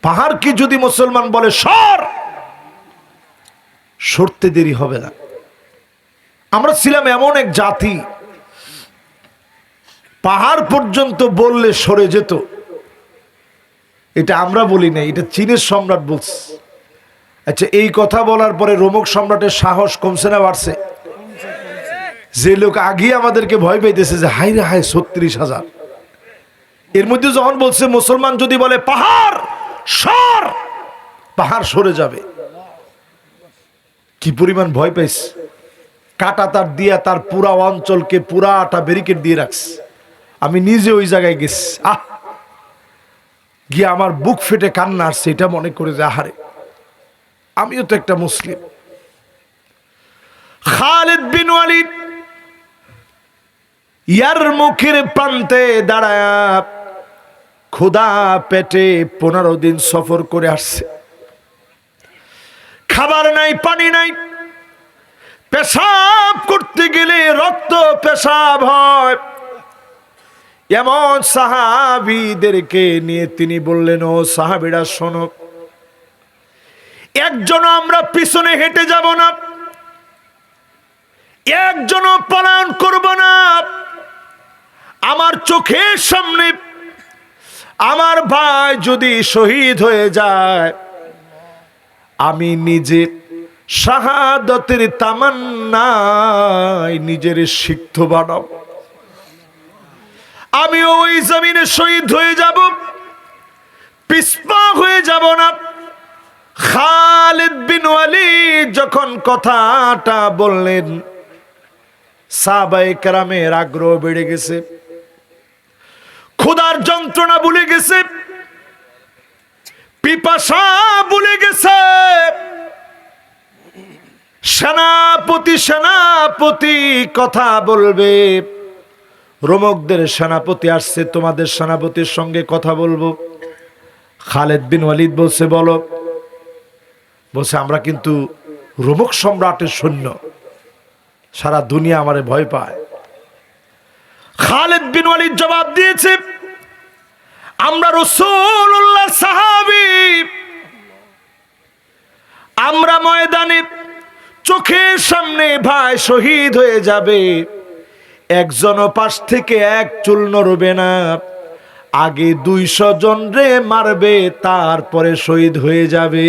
পাহাড়কে যদি মুসলমান বলে সর, সরতে দেরি হবে না। আমরা ছিলাম এমন এক জাতি, পাহাড় পর্যন্ত বললে সরে যেত। এটা আমরা বলি না, এটা চীনের সম্রাট বলছে। আচ্ছা, এই কথা বলার পরে রোমক সম্রাটের সাহস কমছে না বাড়ছে? যে লোক আগে আমাদেরকে ভয় পাইতেছে যে হাই রে হাই ৩৬,০০০, এর মধ্যে যখন বলছে মুসলমান যদি বলে পাহাড় সর, পাহাড় সরে যাবে, কি পরিমাণ ভয় পাইছে। কাটা তার দিয়া তার পুরা অঞ্চলকে পুরাটা ব্যারিকেড দিয়ে রাখছে। আমি নিজে ওই জায়গায় গেছি, গিয়ে আমার বুক ফেটে কান্না আসছে, এটা মনে করে যে আহারে আমিও তো একটা মুসলিম। খালিদ বিন ওয়ালিদ ইয়ারমুকের প্রান্তে দাঁড়ায় ক্ষুধা পেটে ১৫ দিন সফর করে আসছে, খাবার নাই, পানি নাই, পেশাব করতে গেলে রক্ত পেশাব হয়। এমন সাহাবীদেরকে নিয়ে তিনি বললেন, ও সাহাবীরা শোনো, একজন আমরা পিছনে হেঁটে যাব না, একজন পলায়ন করব না। আমার চোখের সামনে আমার ভাই যদি শহীদ হয়ে যায়, আমি নিজে শাহাদাতের তামান্নায় নিজের সিক্ত বানাব, আমি ওই জমিনে শহীদ হয়ে যাব, পিছপা হয়ে যাব না। খালিদ বিন ওয়ালিদ যখন কথাটা বললেন, সাহাবায়ে কেরামের আগ্রহ বেড়ে গেছে। ক্ষুধার যন্ত্রণা ভুলে গেছে, পিপাসা ভুলে গেছে। সেনাপতি কথা বলবে, রোমকদের সেনাপতি আসছে, তোমাদের সেনাপতির সঙ্গে কথা বলবো। খালেদ বিন ওয়ালিদ বলছে, বলো। বলছে, আমরা কিন্তু রোমক সম্রাটের সৈন্য, সারা দুনিয়া আমারে ভয় পায়। খালেদ বিন ওয়ালিদ জবাব দিয়েছে, আমরা রাসূলুল্লাহর সাহাবী, আমরা ময়দানে চোখের সামনে ভাই শহীদ হয়ে যাবে, একজনও পাশ থেকে এক চুল নড়বে না, আগে 200 জন রে মারবে, তারপরে শহীদ হয়ে যাবে।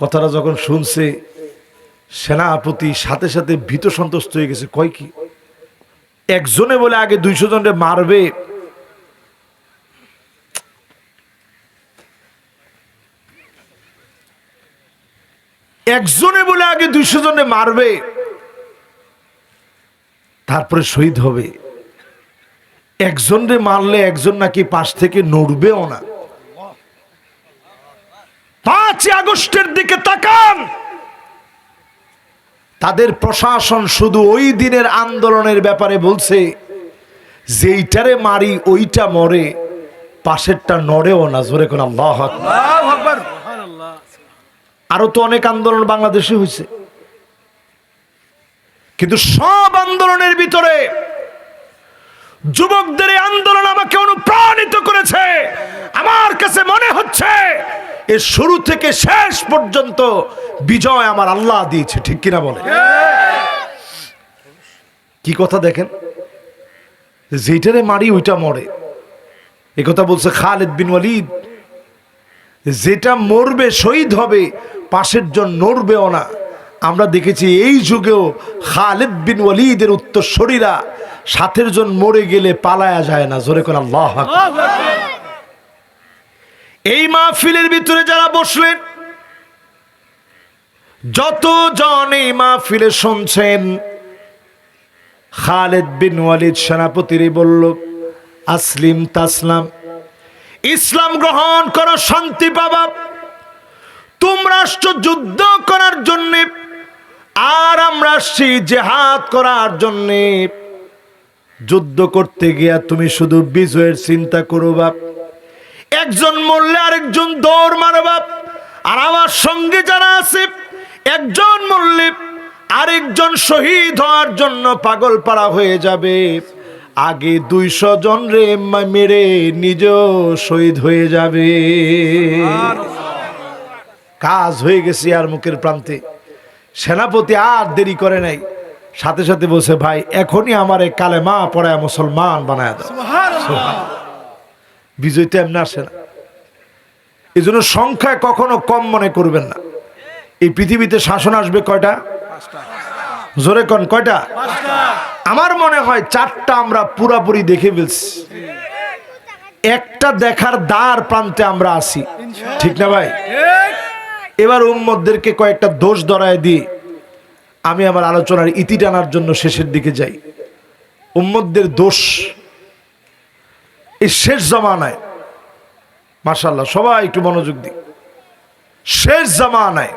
কথাটা যখন শুনছে সেনাপতি সাথে সাথে ভীত সন্ত্রস্ত হয়ে গেছে। কয় কি, একজনে বলে আগে 200 জন রে মারবে? একজনে বলে আগে 200 জনে মারবে, তারপরে শহীদ হবে। একজনরে মারলে একজন নাকি পাশ থেকে নড়বেও না। 5 আগস্টের দিকে তাকান, তাদের প্রশাসন শুধু ওই দিনের আন্দোলনের ব্যাপারে বলছে, যেইটারে মারি ওইটা মরে, পাশেরটা নড়েও না। জোরে কোন আল্লাহু আকবার। আরো তো অনেক আন্দোলন বাংলাদেশে হয়েছে, কিন্তু সব আন্দোলনের ভিতরে যুবকদের এই আন্দোলন আমাকে অনুপ্রাণিত করেছে। আমার কাছে মনে হচ্ছে এর শুরু থেকে শেষ পর্যন্ত বিজয় আমার আল্লাহ দিয়েছে। ঠিক কিনা বলে? কি কথা দেখেন, যেটারে মারি ওইটা মরে, এ কথা বলছে খালেদ বিন ওয়ালিদ। যেটা মরবে, শহীদ হবে, পাশের জন নড়বেও না। আমরা দেখেছি এই যুগেও খালেদ বিন ওয়ালিদের উত্তরসূরিরা 7 জন মরে গেলে পালায়া যায় না। জোরে কোন আল্লাহু আকবার। এই মাহফিলের ভিতরে যারা বসলেন, যতজন এই মাহফিলে শুনছেন, খালেদ বিন ওয়ালিদ সেনাপতিরে বলল, আসলিম তাসলাম, ইসলাম গ্রহণ করো, শান্তি পাবা। তোমরা আসছো যুদ্ধ করার জন্য, আর আমরা আসছি জিহাদ করার জন্য। যুদ্ধ করতে গিয়া তুমি শুধু বিজয়ের চিন্তা করবা, একজন মরলে আরেকজন দৌড় মারবা। আর আমার সঙ্গে যারা আছে, একজন মরলে আরেকজন শহীদ হওয়ার জন্য পাগল পাড়া হয়ে যাবে। আগে 200 জন রে মেরে নিজেও শহীদ হয়ে যাবে। কাজ হয়ে গেছে আর মুখের প্রান্তে। সেনাপতি আর দেরি করে নাই, সাথে সাথে বলছে, ভাই এখনই আমারে কালেমা পড়ায় মুসলমান বানায় দাও। বিজয় তো এমনি আসে না। এই জন্য সংখ্যায় কখনো কম মনে করবেন না। এই পৃথিবীতে শাসন আসবে কয়টা? জোরে কোন কয়টা? আমার মনে হয় 4টা আমরা পুরাপুরি দেখে ফেলছি। একটা দেখার দ্বার প্রান্তে আমরা আছি, ঠিক না ভাই? এবার উম্মতদেরকে কয়েকটা দোষ ধরায় দিয়ে আমি আমার আলোচনার ইতি টানার জন্য শেষের দিকে যাই। উম্মতদের দোষ এই শেষ জামানায়, মাশাআল্লাহ সবাই একটু মনোযোগ দিই, শেষ জামানায়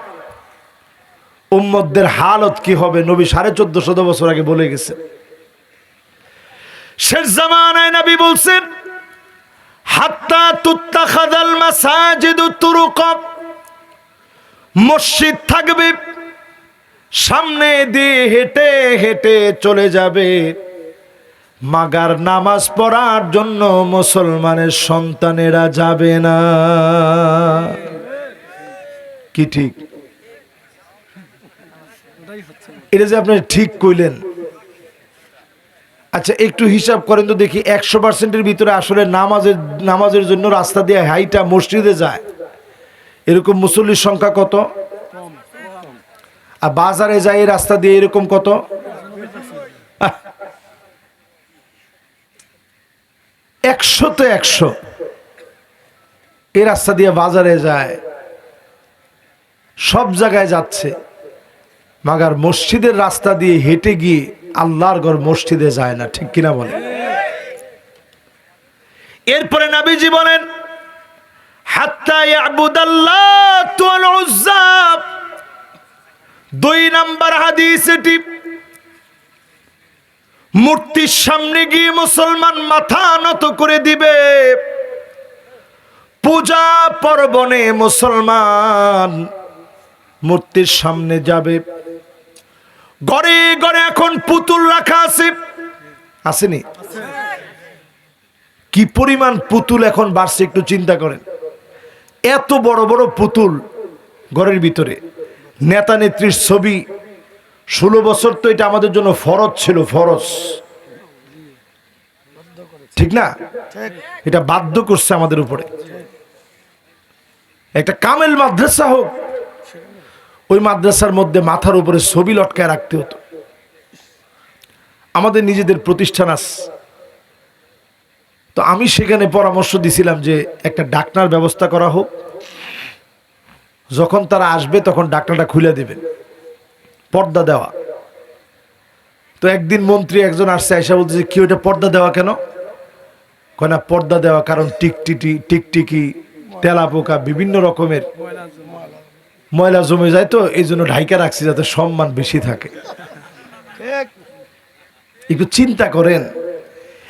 উম্মতদের হালত কি হবে নবী 1450 বছর আগে বলে গেছেন। শেষ জামানায় নবী বলছেন, হাত্তা তুত্তাখাযাল মাসাজিদু তুরুকা, মসজিদ থাকবে, সামনে দিয়ে হেঁটে হেঁটে চলে যাবে, মাগার নামাজ পড়ার জন্য মুসলমানের সন্তানেরা যাবে না। কি ঠিক? এটা যে আপনি ঠিক কইলেন, আচ্ছা একটু হিসাব করেন তো দেখি, 100%-এর ভিতরে আসলে নামাজের জন্য রাস্তা দিয়ে হাইটা মসজিদে যায় এরকম মুসল্লির সংখ্যা কত? আর বাজারে যায় এই রাস্তা দিয়ে এরকম কত? 100-তে 100 এই রাস্তা দিয়ে বাজারে যায়, সব জায়গায় যাচ্ছে, মাগার মসজিদের রাস্তা দিয়ে হেঁটে গিয়ে আল্লাহর ঘর মসজিদে যায় না, ঠিক কিনা বলে? এরপরে নবীজি বলেন হাত্তা ইয়াবুদাল্লাত ওয়াল উজ্জা। 2 নাম্বার হাদিস এটি। মূর্তির সামনে গিয়ে মুসলমান মাথা নত করে দিবে। পূজা পার্বণে মুসলমান মূর্তির সামনে যাবে। ঘরে ঘরে এখন পুতুল রাখা আছে, আসেনি? কি পরিমাণ পুতুল এখন বাড়ছে একটু চিন্তা করেন। এত বড় বড় পুতুল ঘরের ভিতরে, নেতা নেত্রীর ছবি। 16 বছর তো এটা আমাদের জন্য ফরজ ছিল, ফরজ, ঠিক না? এটা বাধ্য করছে আমাদের উপরে। একটা কামেল মাদ্রাসা হোক, ওই মাদ্রাসার মধ্যে মাথার উপরে ছবি লটকায় রাখতে হতো। আমাদের নিজেদের প্রতিষ্ঠান আছে, তো আমি সেখানে পরামর্শ দিছিলাম যে একটা ডাকনার ব্যবস্থা করা হোক, যখন তারা আসবে তখন ডাকনাটা খুলে দিবেন, পর্দা দেওয়া। তো একদিন মন্ত্রী একজন আসছে, আয়সা বলছে যে কি ওইটা পর্দা দেওয়া কেন? কয় না পর্দা দেওয়া কারণ টিকটিকি তেলা পোকা বিভিন্ন রকমের ময়লা জমে যায়, তো এই জন্য ঢাইকা রাখছি যাতে সম্মান বেশি থাকে। একটু চিন্তা করেন,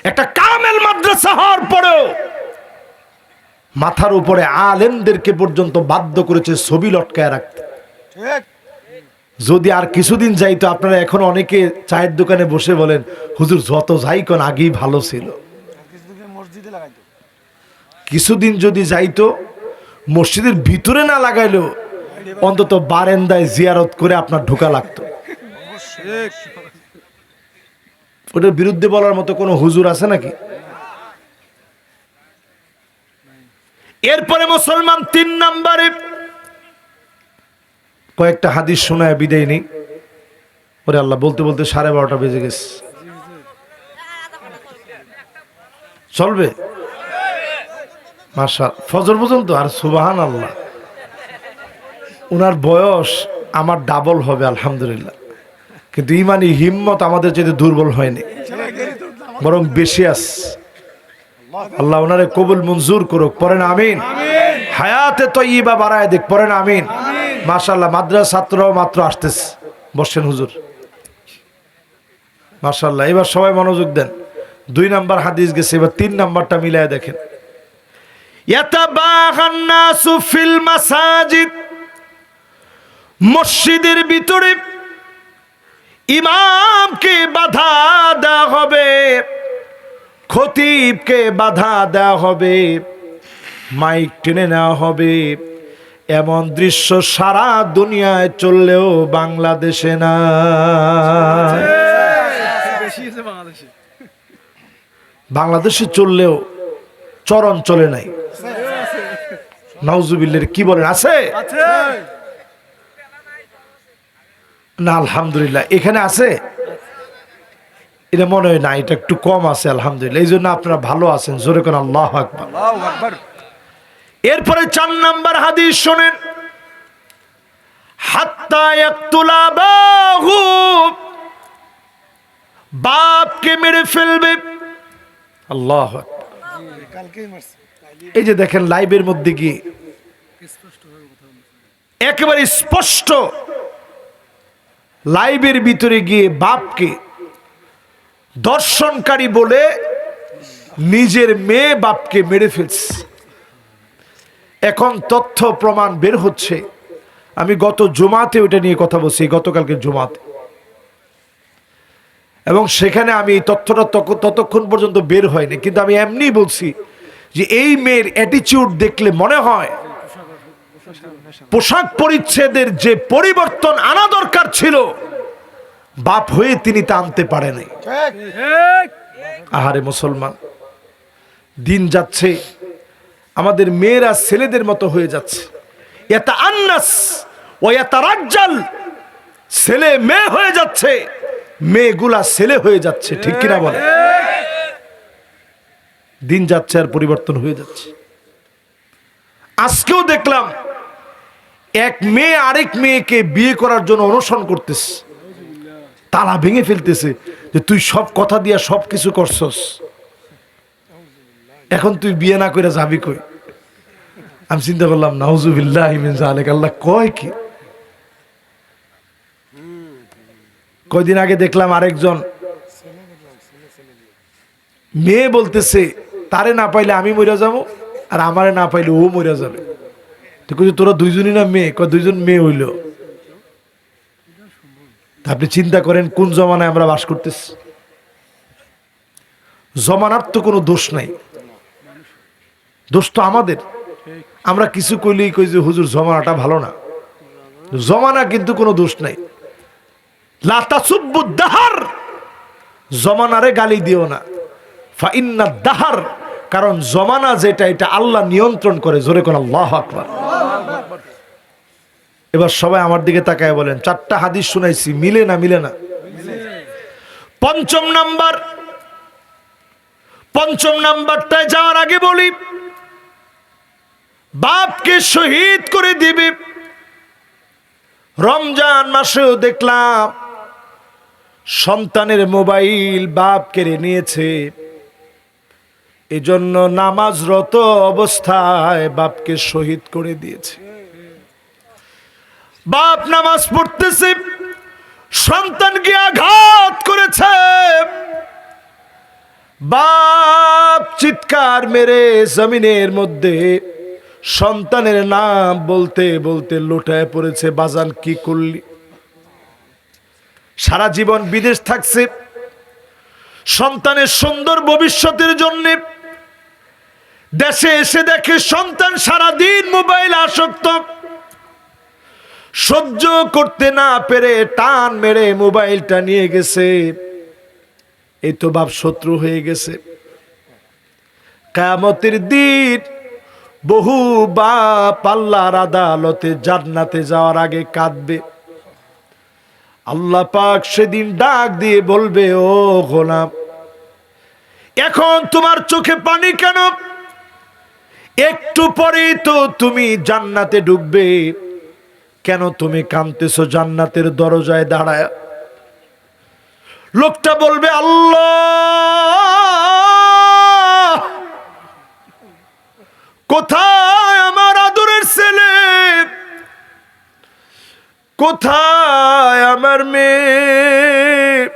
একটা কামেল মাদ্রাসা হওয়ার পরেও মাথার উপরে আলেমদেরকে পর্যন্ত বাধ্য করেছে ছবি লটকায় রাখতে। যদি আর কিছুদিন যাইতো, আপনারা এখন অনেকে চায়ের দোকানে বসে বলেন হুজুর যত যাই কোন আগেই ভালো ছিল। কিছুদিন যদি যাইতো, মসজিদের ভিতরে না লাগাইলেও অন্তত বারান্দায় জিয়ারত করে আপনার ঢোকা লাগতো। ওটার বিরুদ্ধে বলার মতো কোনো হুজুর আছে নাকি? এরপরে মুসলমান 3 নম্বরে কয়েকটা হাদিস শোনায় বিদায় নেই। ওরে আল্লাহ, বলতে বলতে 12:30 বেজে গেছে। চলবে মাশাআল্লাহ ফজর পর্যন্ত? আর সুবহানাল্লাহ, ওনার বয়স আমার ডাবল হবে আলহামদুলিল্লাহ, কিন্তু ইমানি হিম্মত আমাদের চেয়ে দুর্বল হয়নি, বরং বেশি আছে। আল্লাহ ওনারে কবুল মঞ্জুর করুক, পড়েন আমিন। হায়াতে তয়্যিবা বাড়ায় দেখ, পড়েন আমিন। মাশাআল্লাহ, মাদ্রাসা ছাত্ররাও মাত্র আসতেছে, বসেন হুজুর। মাশাআল্লাহ, এবার সবাই মনোযোগ দেন। 2 নাম্বার হাদিস গেছে, এবার 3 নাম্বারটা মিলায় দেখেন। ইয়াতাবাহান নাসু ফিল মাসাজিদ। মসজিদের ভিতরে ইমামকে বাধা দেওয়া হবে, খতিবকে বাধা দেওয়া হবে, মাইক টেনে নেওয়া হবে। এমন দৃশ্য সারা দুনিয়ায় চললেও বাংলাদেশে না। বাংলাদেশে চললেও চরণ চলে নাই। নাউজুবিল্লাহ, কি বলেন, আছে না? আলহামদুলিল্লাহ, এখানে আছে। এটা মনে হয় না, এটা একটু কম আছে আলহামদুলিল্লাহ। এই জন্য আপনারা ভালো আছেন, জোরে করে আল্লাহু আকবার। এরপরে 4 নাম্বার হাদিস শোনেন। হাত্তা ইয়াকতুলা আবাহু, বাপকে মেরে ফেলবে। আল্লাহু আকবার। এই যে দেখেন লাইভের মধ্যে গিয়ে একেবারে স্পষ্ট, লাইভের ভিতরে গিয়ে বাপকে দর্শনকারী বলে নিজের মেয়ে বাপকে মেরে ফেলছে। এখন তথ্য প্রমাণ বের হচ্ছে। আমি গত জুমাতে ওটা নিয়ে কথা বলছি, গতকালকে জুমাতে, এবং সেখানে আমি তথ্যটা ততক্ষণ পর্যন্ত বের হয়নি, কিন্তু আমি এমনি বলছি যে এই মেয়ের অ্যাটিচিউড দেখলে মনে হয় পোশাক পরিচ্ছেদের যে পরিবর্তন আনা দরকার ছিল, বাপ হয়ে তিনি তা আনতে পারে নাই। আহারে মুসলমান, দিন যাচ্ছে, আমাদের মেয়েরা ছেলেদের মতো হয়ে যাচ্ছে। এটা আন্নাস ও এটা রাজ্জাল, ছেলে মেয়ে হয়ে যাচ্ছে, মেয়েগুলা ছেলে হয়ে যাচ্ছে, ঠিক কিনা বলে? দিন যাচ্ছে আর পরিবর্তন হয়ে যাচ্ছে। আজকেও দেখলাম এক মেয়ে আরেক মেয়েকে বিয়ে করার জন্য অনুসরণ করতেছে, তালা ভেঙে ফেলতেছে, যে তুই সব কথা দিয়া সব কিছু করছস, এখন তুই বিয়ে না করে যাবি কই? আমি চিন্তা করলাম নাউজুবিল্লাহি মিন যালিক, আল্লাহ কয় কি? কয়দিন আগে দেখলাম আরেকজন মেয়ে বলতেছে তারে না পাইলে আমি মরে যাবো, আর আমারে না পাইলে ও মরে যাবে। তো কইছে তোরা দুইজনই না মেয়ে? কয় দুইজন মেয়ে হইল। আপনি চিন্তা করেন কোন জমানায় আমরা বাস করতেছি। জমানার তো কোনো দোষ নাই, দোষ তো আমাদের। আমরা কিছু কইলেই কই যে হুজুর জমানাটা ভালো না। জমানা কিন্তু কোনো দোষ নাই। লা তাসুব্বুদ দাহার, জমানারে গালি দিও না। ফা ইন্নাদ দাহার, কারণ জমানা যেটা এটা আল্লাহ নিয়ন্ত্রণ করে। জোরে কোন আল্লাহু আকবার। এবার সবাই আমার দিকে তাকায় বলেন, 4টা হাদিস শুনাইছি, মিলে না? মিলে না। পঞ্চম নাম্বারটায় যাওয়ার আগে বলি, বাপকে শহীদ করে দিবে। রমজান মাসেও দেখলাম সন্তানের মোবাইল বাপ কেড়ে নিয়েছে, এজন্য নামাজরত অবস্থায় বাপকে শহীদ করে দিয়েছে। বাপ নামাজ পড়তেছে, সন্তানকে আঘাত করেছে। বাপ চিৎকার মেরে জমিনের মধ্যে সন্তানের নাম বলতে বলতে লোটায় পড়েছে। বাজান কি করলি? সারা জীবন বিদেশ থাকছে, সন্তানের সুন্দর ভবিষ্যতের জন্য দেশে এসে দেখে সন্তান সারাদিন মোবাইল আসক্ত। সহ্য করতে না পেরে টান মেরে মোবাইলটা নিয়ে গেছে। এই তো বাপ শত্রু হয়ে গেছে। কিয়ামতের দিন বহু বাপ আল্লাহর আদালতে জান্নাতে যাওয়ার আগে কাঁদবে। আল্লাহ পাক সেদিন ডাক দিয়ে বলবে, ও গোলাম, এখন তোমার চোখে পানি কেন? একটু পরেই তো তুমি জান্নাতে ঢুকবে, কেন তুমি কাঁদতেছো জান্নাতের দরজায় দাঁড়ায়? লোকটা বলবে, আল্লাহ, কোথায় আমার আদরের ছেলে? কোথায় আমার মেয়ে?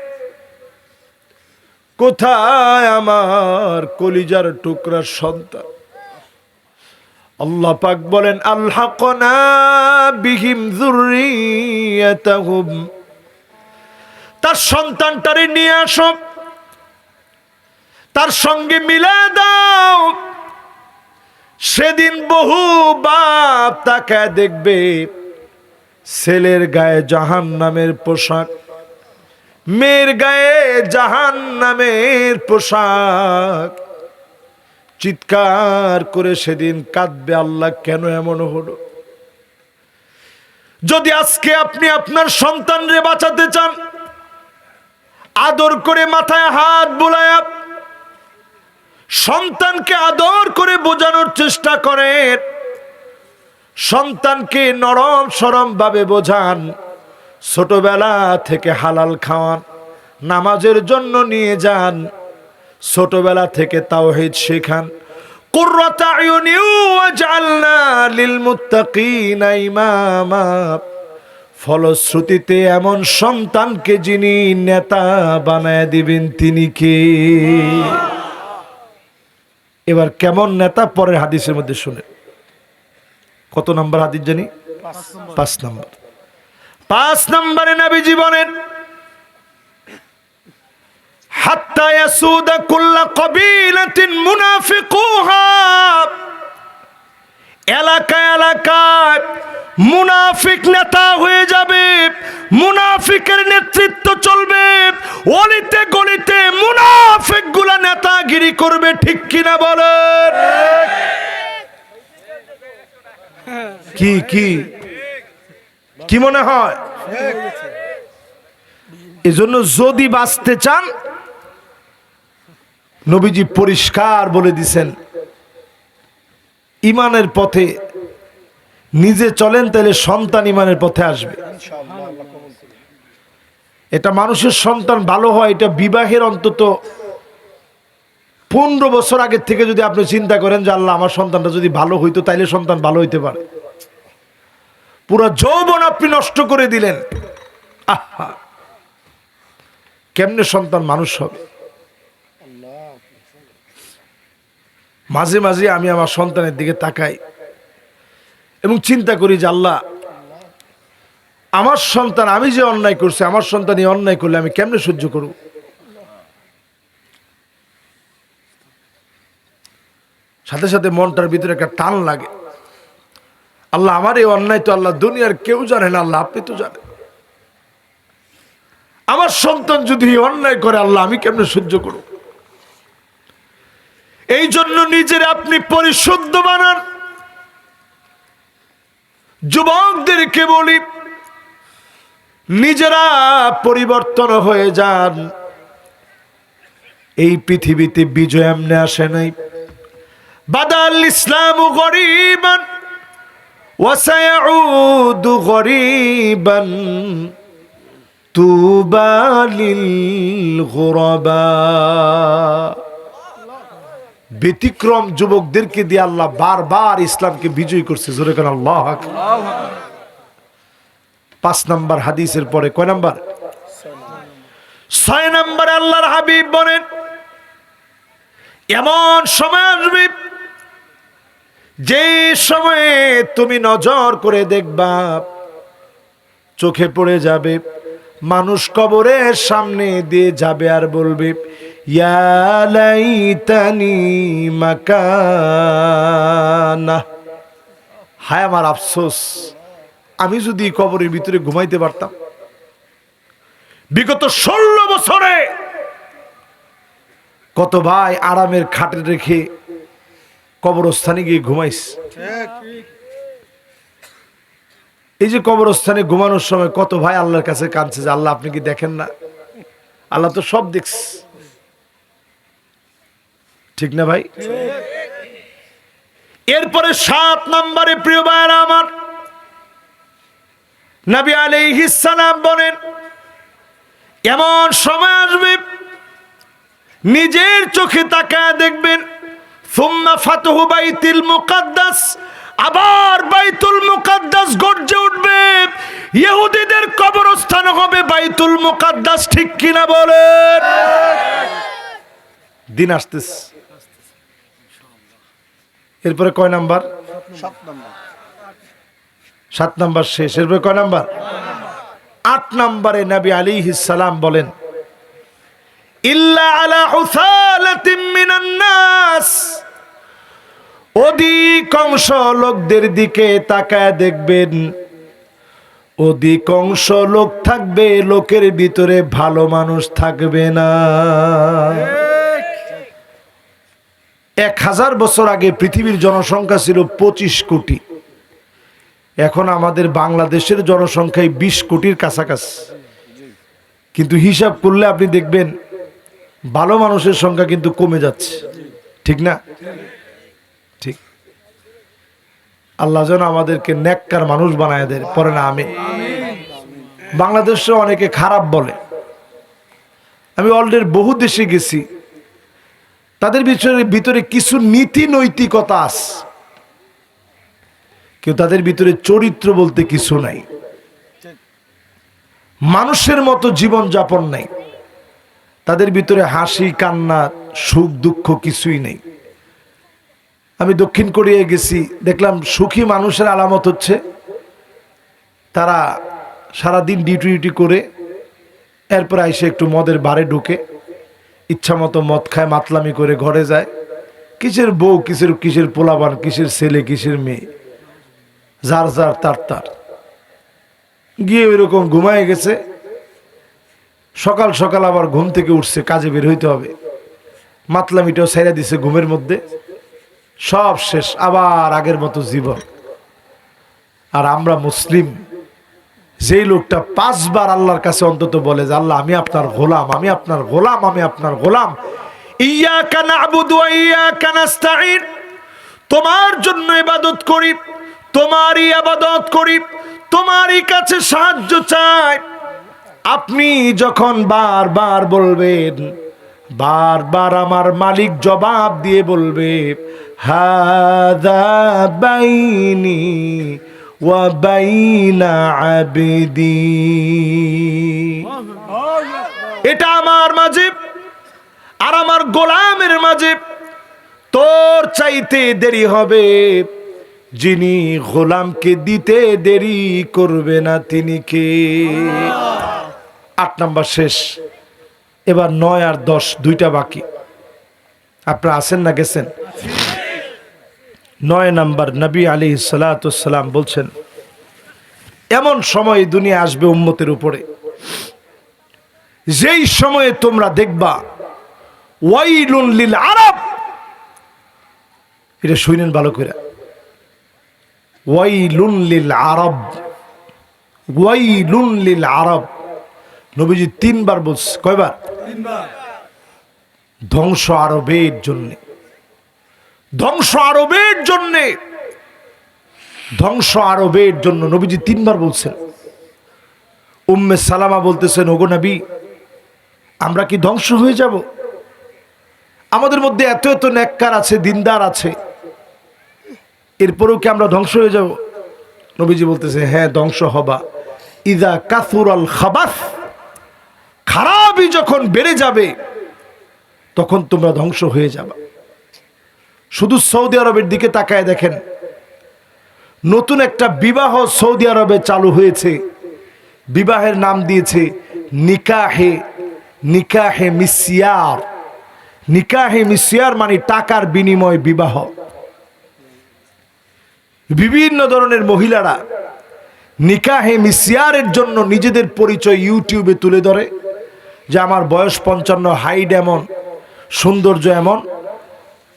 কোথায় আমার কলিজার টুকরা সন্তান? আল্লাহ পাক বলেন, আলহাকনা বিহিম যুররিয়াতাহুম, তার সন্তানটারে নিয়ে আসো, তার সঙ্গে মিলা দাও। সেদিন বহু বাপ তাকায় দেখবে ছেলের গায়ে জাহান্নামের পোশাক, মেয়ের গায়ে জাহান্নামের পোশাক। চিৎকার করে সেদিন কাঁদবে, আল্লাহ কেন এমন হলো? যদি আজকে আপনি আপনার সন্তানরে বাঁচাতে চান, আদর করে মাথায় হাত বুলায়া সন্তানকে আদর করে বোঝানোর চেষ্টা করেন। সন্তানকে নরম সরম ভাবে বোঝান, ছোটবেলা থেকে হালাল খাওয়ান, নামাজের জন্য নিয়ে যান, ছোটবেলা থেকে তাওহীদ শেখান। কুররাতা আয়ুনি ওয়াজআলনা লিল মুত্তাকিনা ইমামা, ফলশ্রুতিতে এমন সন্তানকে যিনি নেতা বানায় দিবেন তিনি কে? এবার কেমন নেতা পরের হাদিসের মধ্যে শুনে। কত নম্বর হাদিস জানি? 5 নম্বর। 5 নম্বরে নবীজি বলেন, হাত্তা ইয়াসুদা কুল্লা কবিলাতিন মুনাফিকুহা, এলাকায় এলাকায় মুনাফিক নেতা হয়ে যাবে, মুনাফিকের নেতৃত্ব চলবে, অলিতে গলিতে মুনাফিক গুলা নেতাগিরি করবে। ঠিক কিনা বলেন? কি কি কি মনে হয়? এজন্য যদি বাঁচতে চান, নবীজি পরিষ্কার বলে দিছেন, ইমানের পথে নিজে চলেন, তাহলে সন্তান ইমানের পথে আসবে। এটা মানুষের সন্তান ভালো হয়, এটা বিবাহের অন্তত 15 বছর আগের থেকে যদি আপনি চিন্তা করেন যে আল্লাহ আমার সন্তানটা যদি ভালো হইতো তাইলে সন্তান ভালো হইতে পারে। পুরো যৌবন আপনি নষ্ট করে দিলেন, আহা কেমনে সন্তান মানুষ হবে? মাঝে মাঝে আমি আমার সন্তানের দিকে তাকাই এবং চিন্তা করি যে আল্লাহ আমার সন্তান, আমি যে অন্যায় করছি, আমার সন্তান এই অন্যায় করলে আমি কেমনে সহ্য করব? সাথে সাথে মনটার ভিতরে একটা টান লাগে, আল্লাহ আমার এই অন্যায় তো আল্লাহ দুনিয়ার কেউ জানে না, আল্লাহ আপনি তো জানেন। আমার সন্তান যদি এই অন্যায় করে আল্লাহ আমি কেমনে সহ্য করব? এই জন্য নিজের আপনি পরিশুদ্ধ বানান। যুবকদেরকে বলি নিজেরা পরিবর্তন হয়ে যান। এই পৃথিবীতে বিজয় এমনি আসে নাই। বাদাল ইসলামু গরিবান ওয়া সায়াউদু গরিবান তুবা লিল গুরাবা। ব্যতিক্রম যুবকদেরকে দিয়ে আল্লাহ বারবার ইসলামকে বিজয় করছে। জোরে কেন আল্লাহু আকবার। 5 নম্বর হাদিসের পরে কয় নাম্বার? 6 নম্বরে আল্লাহর হাবিব বলেন এমন সময় আসবে যে সময়ে তুমি নজর করে দেখবা চোখে পড়ে যাবে মানুষ কবরের সামনে দিয়ে যাবে আর বলবে ইয়া লাইতানি মাকানা, হায় আমার আফসোস, আমি যদি কবরের ভিতরে ঘুমাইতে পারতাম। বিগত 16 বছরে কত ভাই আরামের খাটে রেখে কবরস্থানে গিয়ে ঘুমাইস। এই যে কবরস্থানে ঘুমানোর সময় কত ভাই আল্লাহর কাছে কাঁদছে যে আল্লাহ আপনি কি দেখেন না? আল্লাহ তো সব দেখছে, ঠিক না ভাই? এরপরে 7 নম্বরে প্রিয় ভাইরা আমার, নবী আলাইহিস সালাম বলেন এমন সময় আসবে নিজের চোখে তাকায় দেখবেন সুম্মা ফাতহু বাইতুল মুকাদ্দাস, আবার বাইতুল মুকাদ্দাস গর্জে উঠবে, ইহুদিদের কবরস্থান হবে বাইতুল মুকাদ্দাস। ঠিক কিনা বলেন? দিন আসতেছে। এরপরে কয় নাম্বার? 7 নাম্বার শেষ। এরপরে কয় নাম্বার? 8 নম্বরে নবী আলাইহিস সালাম বলেন ইল্লা আলা হুসালাতিন মিনান নাস, অধিকাংশ লোকদের দিকে তাকায় দেখবেন, অধিকাংশ লোক থাকবে, লোকের ভিতরে ভালো মানুষ থাকবে না। 1000 বছর আগে পৃথিবীর জনসংখ্যা ছিল 25 কোটি, এখন আমাদের বাংলাদেশের জনসংখ্যায় 20 কোটির কাছাকাছি। কিন্তু হিসাব করলে আপনি দেখবেন ভালো মানুষের সংখ্যা কিন্তু কমে যাচ্ছে, ঠিক না? ঠিক। আল্লাহ যেন আমাদেরকে নেককার মানুষ বানায় দেয়, পরে না আমি। বাংলাদেশে অনেকে খারাপ বলে, আমি অলরেডি বহু দেশে গেছি, তাদের ভিতরে কিছু নীতি নৈতিকতা আছে, কিন্তু তাদের ভিতরে চরিত্র বলতে কিছু নাই, মানুষের মতো জীবন যাপন নাই, তাদের ভিতরে হাসি কান্না সুখ দুঃখ কিছুই নেই। আমি দক্ষিণ কোরিয়ায় গেছি, দেখলাম সুখী মানুষের আলামত হচ্ছে তারা সারাদিন ডিউটি করে এরপর আইসে একটু মদের বারে ঢুকে ইচ্ছা মতো মদ খায়, মাতলামি করে ঘরে যায়। কিসের বউ, কিসের পোলাবান, কিসের ছেলে, কিসের মেয়ে, যার যার তার গিয়ে ওইরকম ঘুমায় গেছে। সকাল সকাল আবার ঘুম থেকে উঠছে, কাজে বের হইতে হবে, মাতলামিটাও ছাইরা দিছে ঘুমের মধ্যে, সব শেষ, আবার আগের মতো জীবন। আর আমরা মুসলিম, যেই লোকটা 5 বার আল্লাহর কাছে অন্তত বলে যে আল্লাহ আমি আপনার গোলাম, আমি আপনার গোলাম, আমি আপনার গোলাম, ইয়াকা না'বুদু ওয়া ইয়াকা নাস্তাঈন, তোমার জন্য ইবাদত করি, তোমারই ইবাদত করি, তোমারই কাছে সাহায্য চাই, আপনি যখন বারবার বলবেন, বারবার আমার মালিক জবাব দিয়ে বলবে, হাযা বাইনি ওয়া বাইনা আবদি, এটা আমার মাঝে আর আমার গোলামের মাঝে। তোর চাইতে দেরি হবে, যিনি গোলামকে দিতে দেরি করবে না তিনি কে? 8 নাম্বার শেষ, এবার 9 আর 10 দুইটা বাকি। আপনারা আছেন না গেছেন? 9 নাম্বার, নবী আলাইহিস সালাতু ওয়াস সালাম বলছেন, এমন সময় দুনিয়া আসবে উম্মতের উপরে, যেই সময়ে তোমরা দেখবা ওয়াইলুন লিল আরব, এটা শুনেন ভালো করে, ওয়াইলুন লিল আরব, ওয়াইলুন লিল আরব। নবীজি 3 বার বলছে। কয়বার? 3 বার। ধ্বংস আরবের জন্য, ধ্বংস আরবের জন্য, ধ্বংস আরবের জন্য নবীজি 3 বার বলছেন। উম্মে সালামা বলতেছেন, ওগো নবী, আমরা কি ধ্বংস হয়ে যাব? আমাদের মধ্যে এত এত নেককার আছে, দিনদার আছে, এরপরেও কি আমরা ধ্বংস হয়ে যাব? নবীজি বলতেছে, হ্যাঁ ধ্বংস হবা। ইযা কাসুরাল খাবাস, খারাপই যখন বেড়ে যাবে তখন তোমরা ধ্বংস হয়ে যাবে। শুধু সৌদি আরবের দিকে তাকায় দেখেন, নতুন একটা বিবাহ সৌদি আরবে চালু হয়েছে। বিবাহের নাম দিয়েছে নিকাহে, নিকাহে মিসিয়ার। নিকাহে মিসিয়ার মানে টাকার বিনিময় বিবাহ। বিভিন্ন ধরনের মহিলারা নিকাহে মিসিয়ারের জন্য নিজেদের পরিচয় ইউটিউবে তুলে ধরে, যে আমার বয়স 55, হাইট এমন, সৌন্দর্য এমন,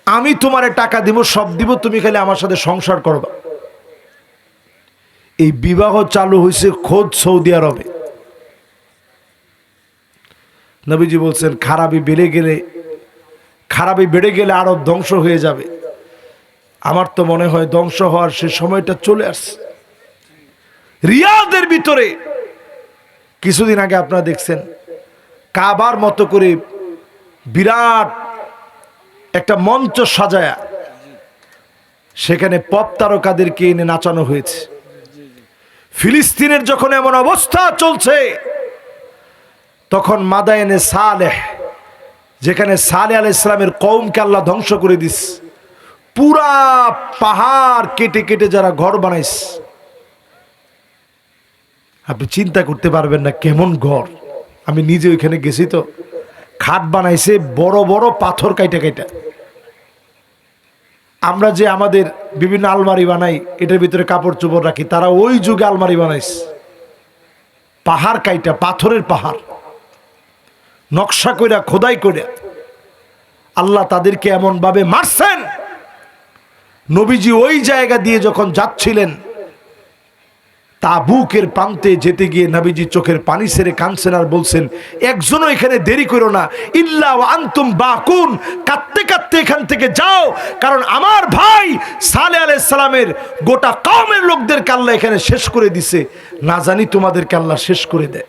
আমি তোমারে টাকা দিব, সব দিব, তুমি খালি আমার সাথে সংসার করবা। এই বিবাহ চালু হয়েছে খোদ সৌদি আরবে। নবীজি বলছেন, খারাপি বেড়ে গেলে আরব ধ্বংস হয়ে যাবে। আমার তো মনে হয় ধ্বংস হওয়ার সে সময়টা চলে আসছে। রিয়াদের ভিতরে কিছুদিন আগে আপনারা দেখছেন, কাবার মতো করে বিরাট একটা মঞ্চ সাজায়া সেখানে পপ তারকাদেরকে এনে নাচানো হয়েছে। ফিলিস্তিনের যখন এমন অবস্থা চলছে, তখন মাদায়েনে সালেহ, যেখানে সালেহ আলাইহিস সালামের কওমকে আল্লাহ ধ্বংস করে দিস, পুরা পাহাড় কেটে কেটে যারা ঘর বানাইছে, আপনি চিন্তা করতে পারবেন না কেমন ঘর। আমি নিজে ওইখানে গেছি, তো খাট বানাইছে বড় বড় পাথর কাইটা কাইটা। আমরা যে আমাদের বিভিন্ন আলমারি বানাই, এটার ভিতরে কাপড় চোপড় রাখি, তারা ওই যুগে আলমারি বানাইছে পাহাড় কাইটা, পাথরের পাহাড় নকশা কইরা, খোদাই কইরা। আল্লাহ তাদেরকে এমন ভাবে মারছেন। নবীজি ওই জায়গা দিয়ে যখন যাচ্ছিলেন, তাবুকের প্রান্তে যেতে গিয়ে নবীজি চোখের পানি ছেড়ে কাঁদছেন আর বলছেন, একজনও এখানে দেরি করো না, ইল্লা ওয়া আনতুম বাকুন, কাঁদতে কাঁদতে এখান থেকে যাও, কারণ আমার ভাই সালেহ আলাইহিস সালামের গোটা কওমের লোকদেরকে আল্লাহ এখানে শেষ করে দিছে, না জানি তোমাদেরকে আল্লাহ শেষ করে দেয়।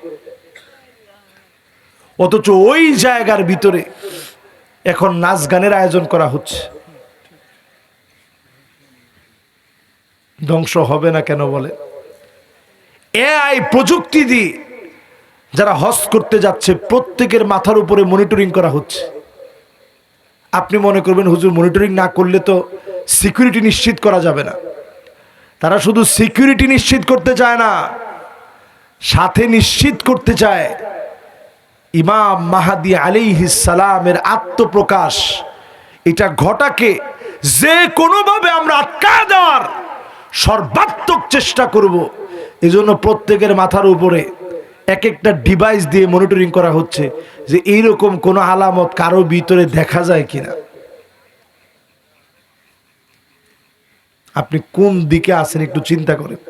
অথচ ওই জায়গার ভিতরে এখন নাচ গানের আয়োজন করা হচ্ছে। ধ্বংস হবে না কেন বলে? এআই প্রযুক্তি দিয়ে যারা হজ করতে যাচ্ছে, প্রত্যেকের মাথার উপরে মনিটরিং করা হচ্ছে। আপনি মনে করবেন হুজুর মনিটরিং না করলে তো সিকিউরিটি নিশ্চিত করা যাবে না। তারা শুধু সিকিউরিটি নিশ্চিত করতে চায় না, সাথে নিশ্চিত করতে চায় ইমাম মাহদী আলাইহিস সালামের আত্মপ্রকাশ। এটা ঘটাকে যে কোনোভাবে আমরা আটকায় দেওয়ার সর্বাত্মক চেষ্টা করব। এজন্য প্রত্যেকের মাথার উপরে এক একটা ডিভাইস দিয়ে মনিটরিং করা হচ্ছে, যে এইরকম কোনো আলামত কারো ভিতরে দেখা যায় কিনা। আপনি কোন দিকে আছেন একটু চিন্তা করেন।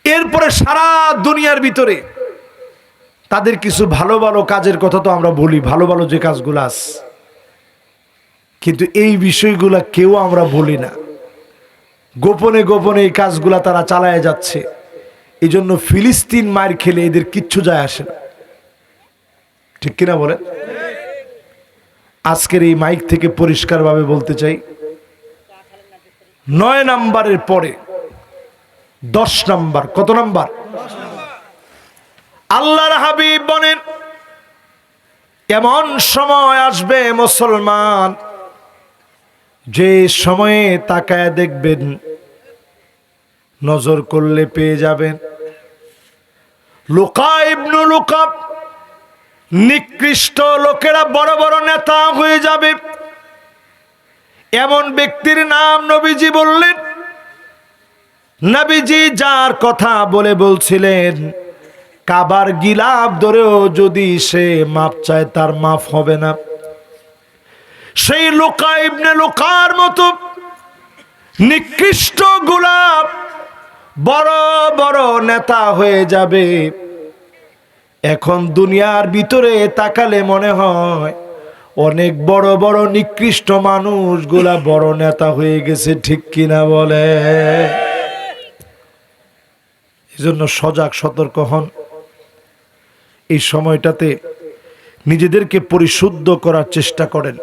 এরপরে সারা দুনিয়ার ভিতরে তাদের কিছু ভালো ভালো কাজের কথা তো আমরা বলি, ভালো ভালো যে কাজগুলো আছে, কিন্তু এই বিষয়গুলা কেউ আমরা বলি না। গোপনে গোপনে এই কাজগুলা তারা চালায় যাচ্ছে। এই জন্য ফিলিস্তিন মার খেলে এদের কিচ্ছু যায় আসে না, ঠিক কিনা বলেন? আজকের এই মাইক থেকে পরিষ্কারভাবে বলতে চাই, 9 নাম্বারের পরে 10 নাম্বার, কত নাম্বার? আল্লাহর হাবিব বলেন, এমন সময় আসবে মুসলমান, যে সময়ে তাকায় দেখবেন, নজর করলে পেয়ে যাবেন, লুকা ইবনু লুকা, নিকৃষ্ট লোকেরা বড় বড় নেতা হয়ে যাবে। এমন ব্যক্তির নাম নবীজি বললেন। নবীজি যার কথা বলছিলেন, কাবার গিলাফ ধরেও যদি সে মাপ চায় তার মাফ হবে না। সেই লুকা ইবনে লুকার মতো নিকৃষ্ট গোলাপ বড় বড় নেতা হয়ে যাবে। এখন দুনিয়ার ভিতরে তাকালে মনে হয় অনেক বড় বড় নিকৃষ্ট মানুষগুলা বড় নেতা হয়ে গেছে, ঠিক কিনা বলে? এজন্য সজাগ সতর্ক হন। এই সময়টাতে নিজেদেরকে পরিশুদ্ধ করার চেষ্টা করেন।